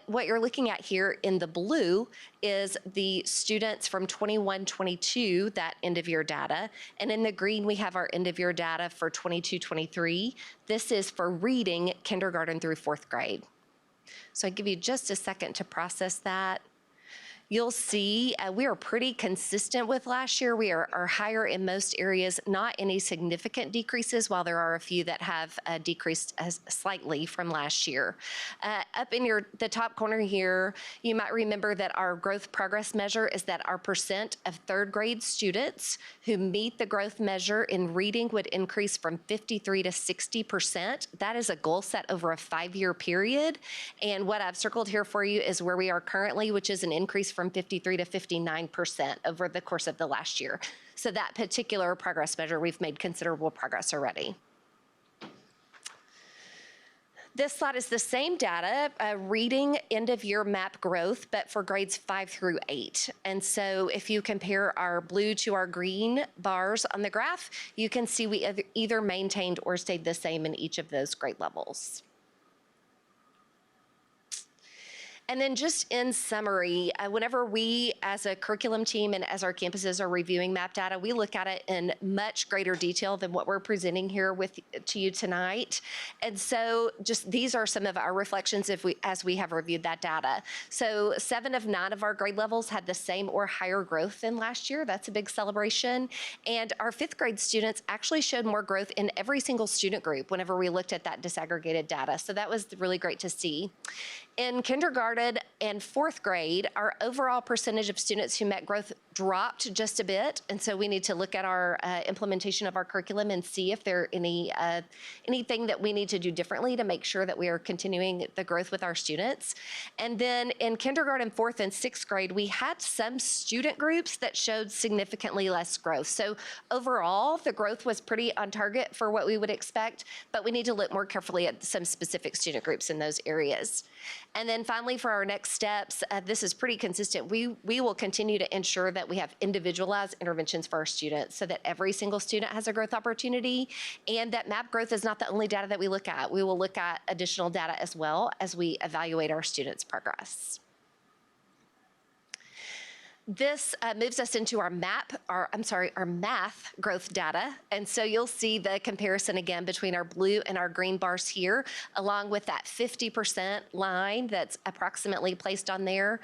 What you're looking at here in the blue is the students from 21-22, that end of year data. And in the green, we have our end of year data for 22-23. This is for reading kindergarten through fourth grade. So I'll give you just a second to process that. You'll see we are pretty consistent with last year. We are higher in most areas, not any significant decreases, while there are a few that have decreased slightly from last year. Up in the top corner here, you might remember that our growth progress measure is that our percent of third grade students who meet the growth measure in reading would increase from 53 to 60%. That is a goal set over a 5-year period. And what I've circled here for you is where we are currently, which is an increase from 53 to 59% over the course of the last year. So that particular progress measure, we've made considerable progress already. This slide is the same data, reading end of year MAP growth, but for grades 5 through 8. And so if you compare our blue to our green bars on the graph, you can see we either maintained or stayed the same in each of those grade levels. And then just in summary, whenever we as a curriculum team and as our campuses are reviewing MAP data, we look at it in much greater detail than what we're presenting here to you tonight. And so just these are some of our reflections as we have reviewed that data. So 7 of 9 of our grade levels had the same or higher growth than last year. That's a big celebration. And our 5th grade students actually showed more growth in every single student group whenever we looked at that disaggregated data. So that was really great to see. In kindergarten, kindergarten and fourth grade, our overall percentage of students who met growth dropped just a bit. And so we need to look at our implementation of our curriculum and see if there are anything that we need to do differently to make sure that we are continuing the growth with our students. And then in kindergarten, fourth and sixth grade, we had some student groups that showed significantly less growth. So overall, the growth was pretty on target for what we would expect, but we need to look more carefully at some specific student groups in those areas. And then finally, for our next steps, this is pretty consistent. We will continue to ensure that we have individualized interventions for our students so that every single student has a growth opportunity, and that MAP growth is not the only data that we look at. We will look at additional data as well as we evaluate our students' progress. This moves us into our math growth data. And so you'll see the comparison again between our blue and our green bars here, along with that 50% line that's approximately placed on there.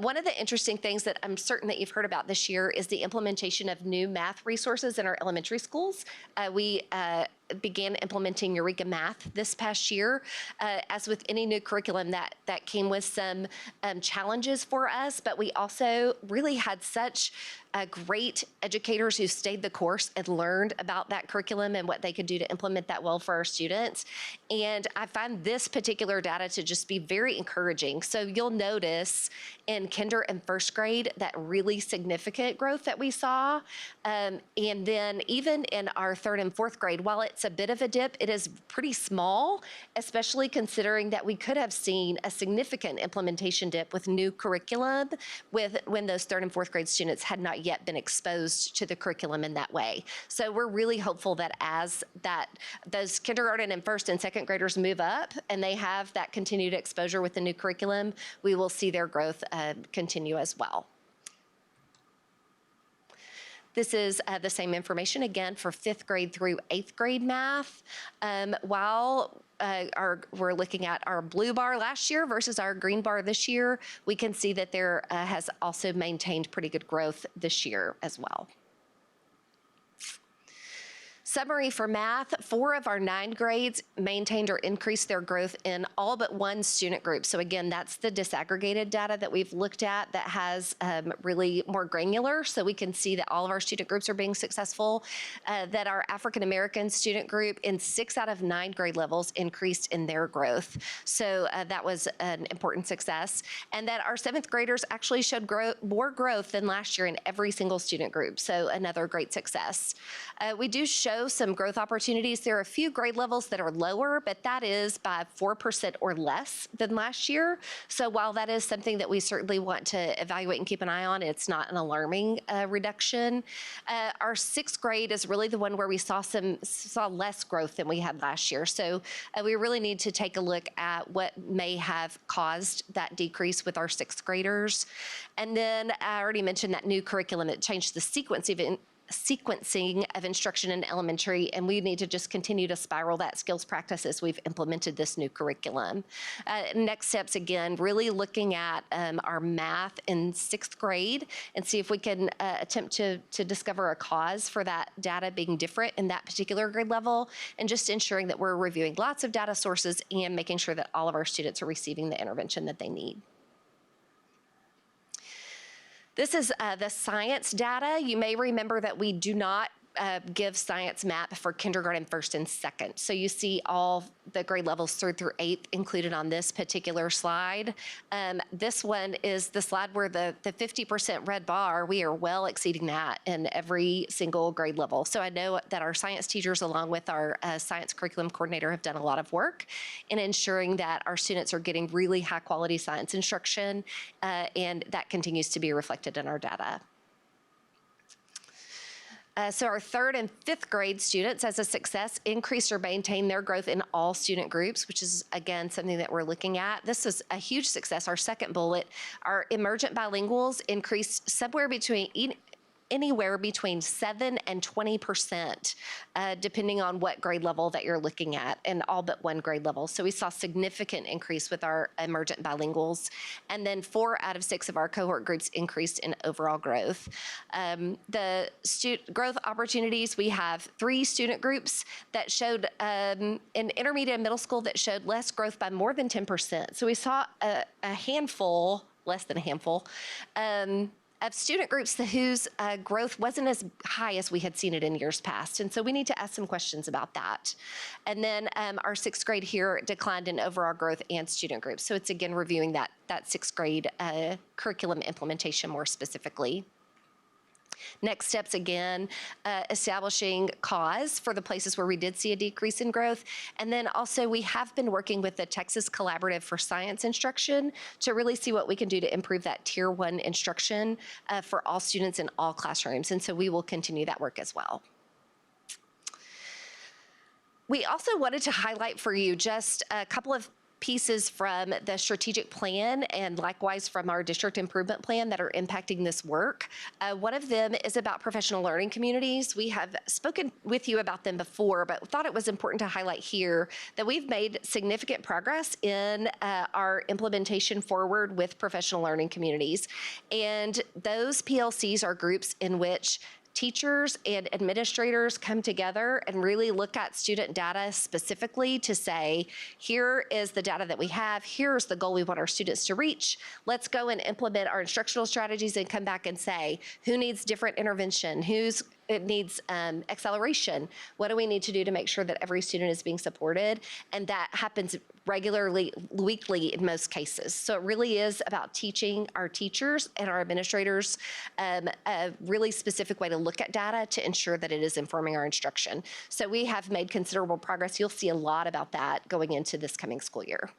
One of the interesting things that I'm certain that you've heard about this year is the implementation of new math resources in our elementary schools. We began implementing Eureka Math this past year. As with any new curriculum, that came with some challenges for us, but we also really had such great educators who stayed the course and learned about that curriculum and what they could do to implement that well for our students. And I find this particular data to just be very encouraging. So you'll notice in kinder and first grade that really significant growth that we saw. And then even in our third and fourth grade, while it's a bit of a dip, it is pretty small, especially considering that we could have seen a significant implementation dip with new curriculum when those third and fourth grade students had not yet been exposed to the curriculum in that way. So we're really hopeful that as those kindergarten and first and second graders move up and they have that continued exposure with the new curriculum, we will see their growth continue as well. This is the same information again for fifth grade through eighth grade math. While we're looking at our blue bar last year versus our green bar this year, we can see that there has also maintained pretty good growth this year as well. Summary for math, 4 of our 9 grades maintained or increased their growth in all but one student group. So again, that's the disaggregated data that we've looked at that has really more granular. So we can see that all of our student groups are being successful, that our African American student group in 6 out of 9 grade levels increased in their growth. So that was an important success. And that our 7th graders actually showed more growth than last year in every single student group. So another great success. We do show some growth opportunities. There are a few grade levels that are lower, but that is by 4% or less than last year. So while that is something that we certainly want to evaluate and keep an eye on, it's not an alarming reduction. Our 6th grade is really the one where we saw less growth than we had last year. So we really need to take a look at what may have caused that decrease with our 6th graders. And then I already mentioned that new curriculum that changed the sequencing of instruction in elementary, and we need to just continue to spiral that skills practice as we've implemented this new curriculum. Next steps, again, really looking at our math in 6th grade and see if we can attempt to discover a cause for that data being different in that particular grade level, and just ensuring that we're reviewing lots of data sources and making sure that all of our students are receiving the intervention that they need. This is the science data. You may remember that we do not give science map for kindergarten, first, and second. So you see all the grade levels 3rd through 8th included on this particular slide. This one is the slide where the 50% red bar, we are well exceeding that in every single grade level. So I know that our science teachers, along with our science curriculum coordinator, have done a lot of work in ensuring that our students are getting really high quality science instruction, and that continues to be reflected in our data. So our 3rd and 5th grade students, as a success, increased or maintained their growth in all student groups, which is, again, something that we're looking at. This is a huge success. Our second bullet, our emergent bilinguals increased somewhere between anywhere between 7 and 20%, depending on what grade level that you're looking at, and all but one grade level. So we saw significant increase with our emergent bilinguals. And then 4 out of 6 of our cohort groups increased in overall growth. The growth opportunities, we have 3 student groups that showed in intermediate and middle school that showed less growth by more than 10%. So we saw a handful, less than a handful, of student groups whose growth wasn't as high as we had seen it in years past. And so we need to ask some questions about that. And then our 6th grade here declined in overall growth and student groups. So it's again reviewing that 6th grade curriculum implementation more specifically. Next steps, again, establishing cause for the places where we did see a decrease in growth. And then also we have been working with the Texas Collaborative for Science Instruction to really see what we can do to improve that Tier 1 instruction for all students in all classrooms. And so we will continue that work as well. We also wanted to highlight for you just a couple of pieces from the strategic plan and likewise from our district improvement plan that are impacting this work. One of them is about professional learning communities. We have spoken with you about them before, but thought it was important to highlight here that we've made significant progress in our implementation forward with professional learning communities. And those PLCs are groups in which teachers and administrators come together and really look at student data specifically to say, here is the data that we have, here's the goal we want our students to reach. Let's go and implement our instructional strategies and come back and say, who needs different intervention? It needs acceleration. What do we need to do to make sure that every student is being supported? And that happens regularly, weekly in most cases. So it really is about teaching our teachers and our administrators a really specific way to look at data to ensure that it is informing our instruction. So we have made considerable progress. You'll see a lot about that going into this coming school year.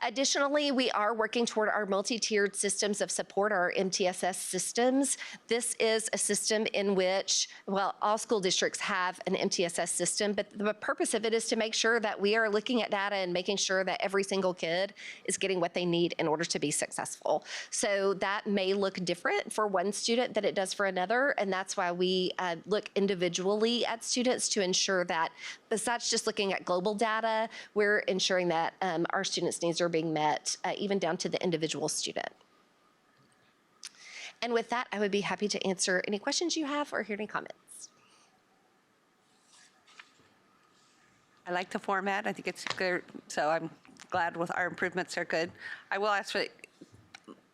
Additionally, we are working toward our multi-tiered systems of support, our MTSS systems. This is a system in which, well, all school districts have an MTSS system, but the purpose of it is to make sure that we are looking at data and making sure that every single kid is getting what they need in order to be successful. So that may look different for one student than it does for another, and that's why we look individually at students to ensure that besides just looking at global data, we're ensuring that our students' needs are being met, even down to the individual student. And with that, I would be happy to answer any questions you have or hear any comments. I like the format. I think it's good. So I'm glad with our improvements are good. I will ask for,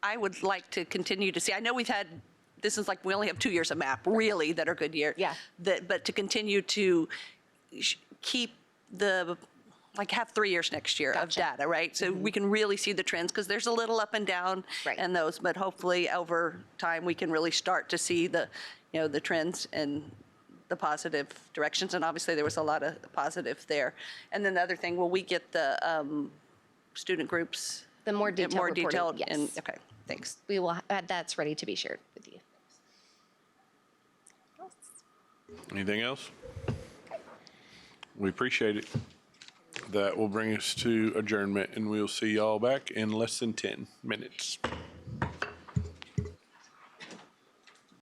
I would like to continue to see, I know we've had, this is like, we only have 2 years of map, really, that are good year. Yeah. But to continue to keep the, like have 3 years next year of data, right? So we can really see the trends because there's a little up and down in those, but hopefully over time we can really start to see the, the trends and the positive directions. And obviously there was a lot of positive there. And then the other thing, will we get the student groups? The more detailed reporting, yes. And, okay, thanks. We will, that's ready to be shared with you. Anything else? We appreciate it. That will bring us to adjournment, and we'll see y'all back in less than 10 minutes.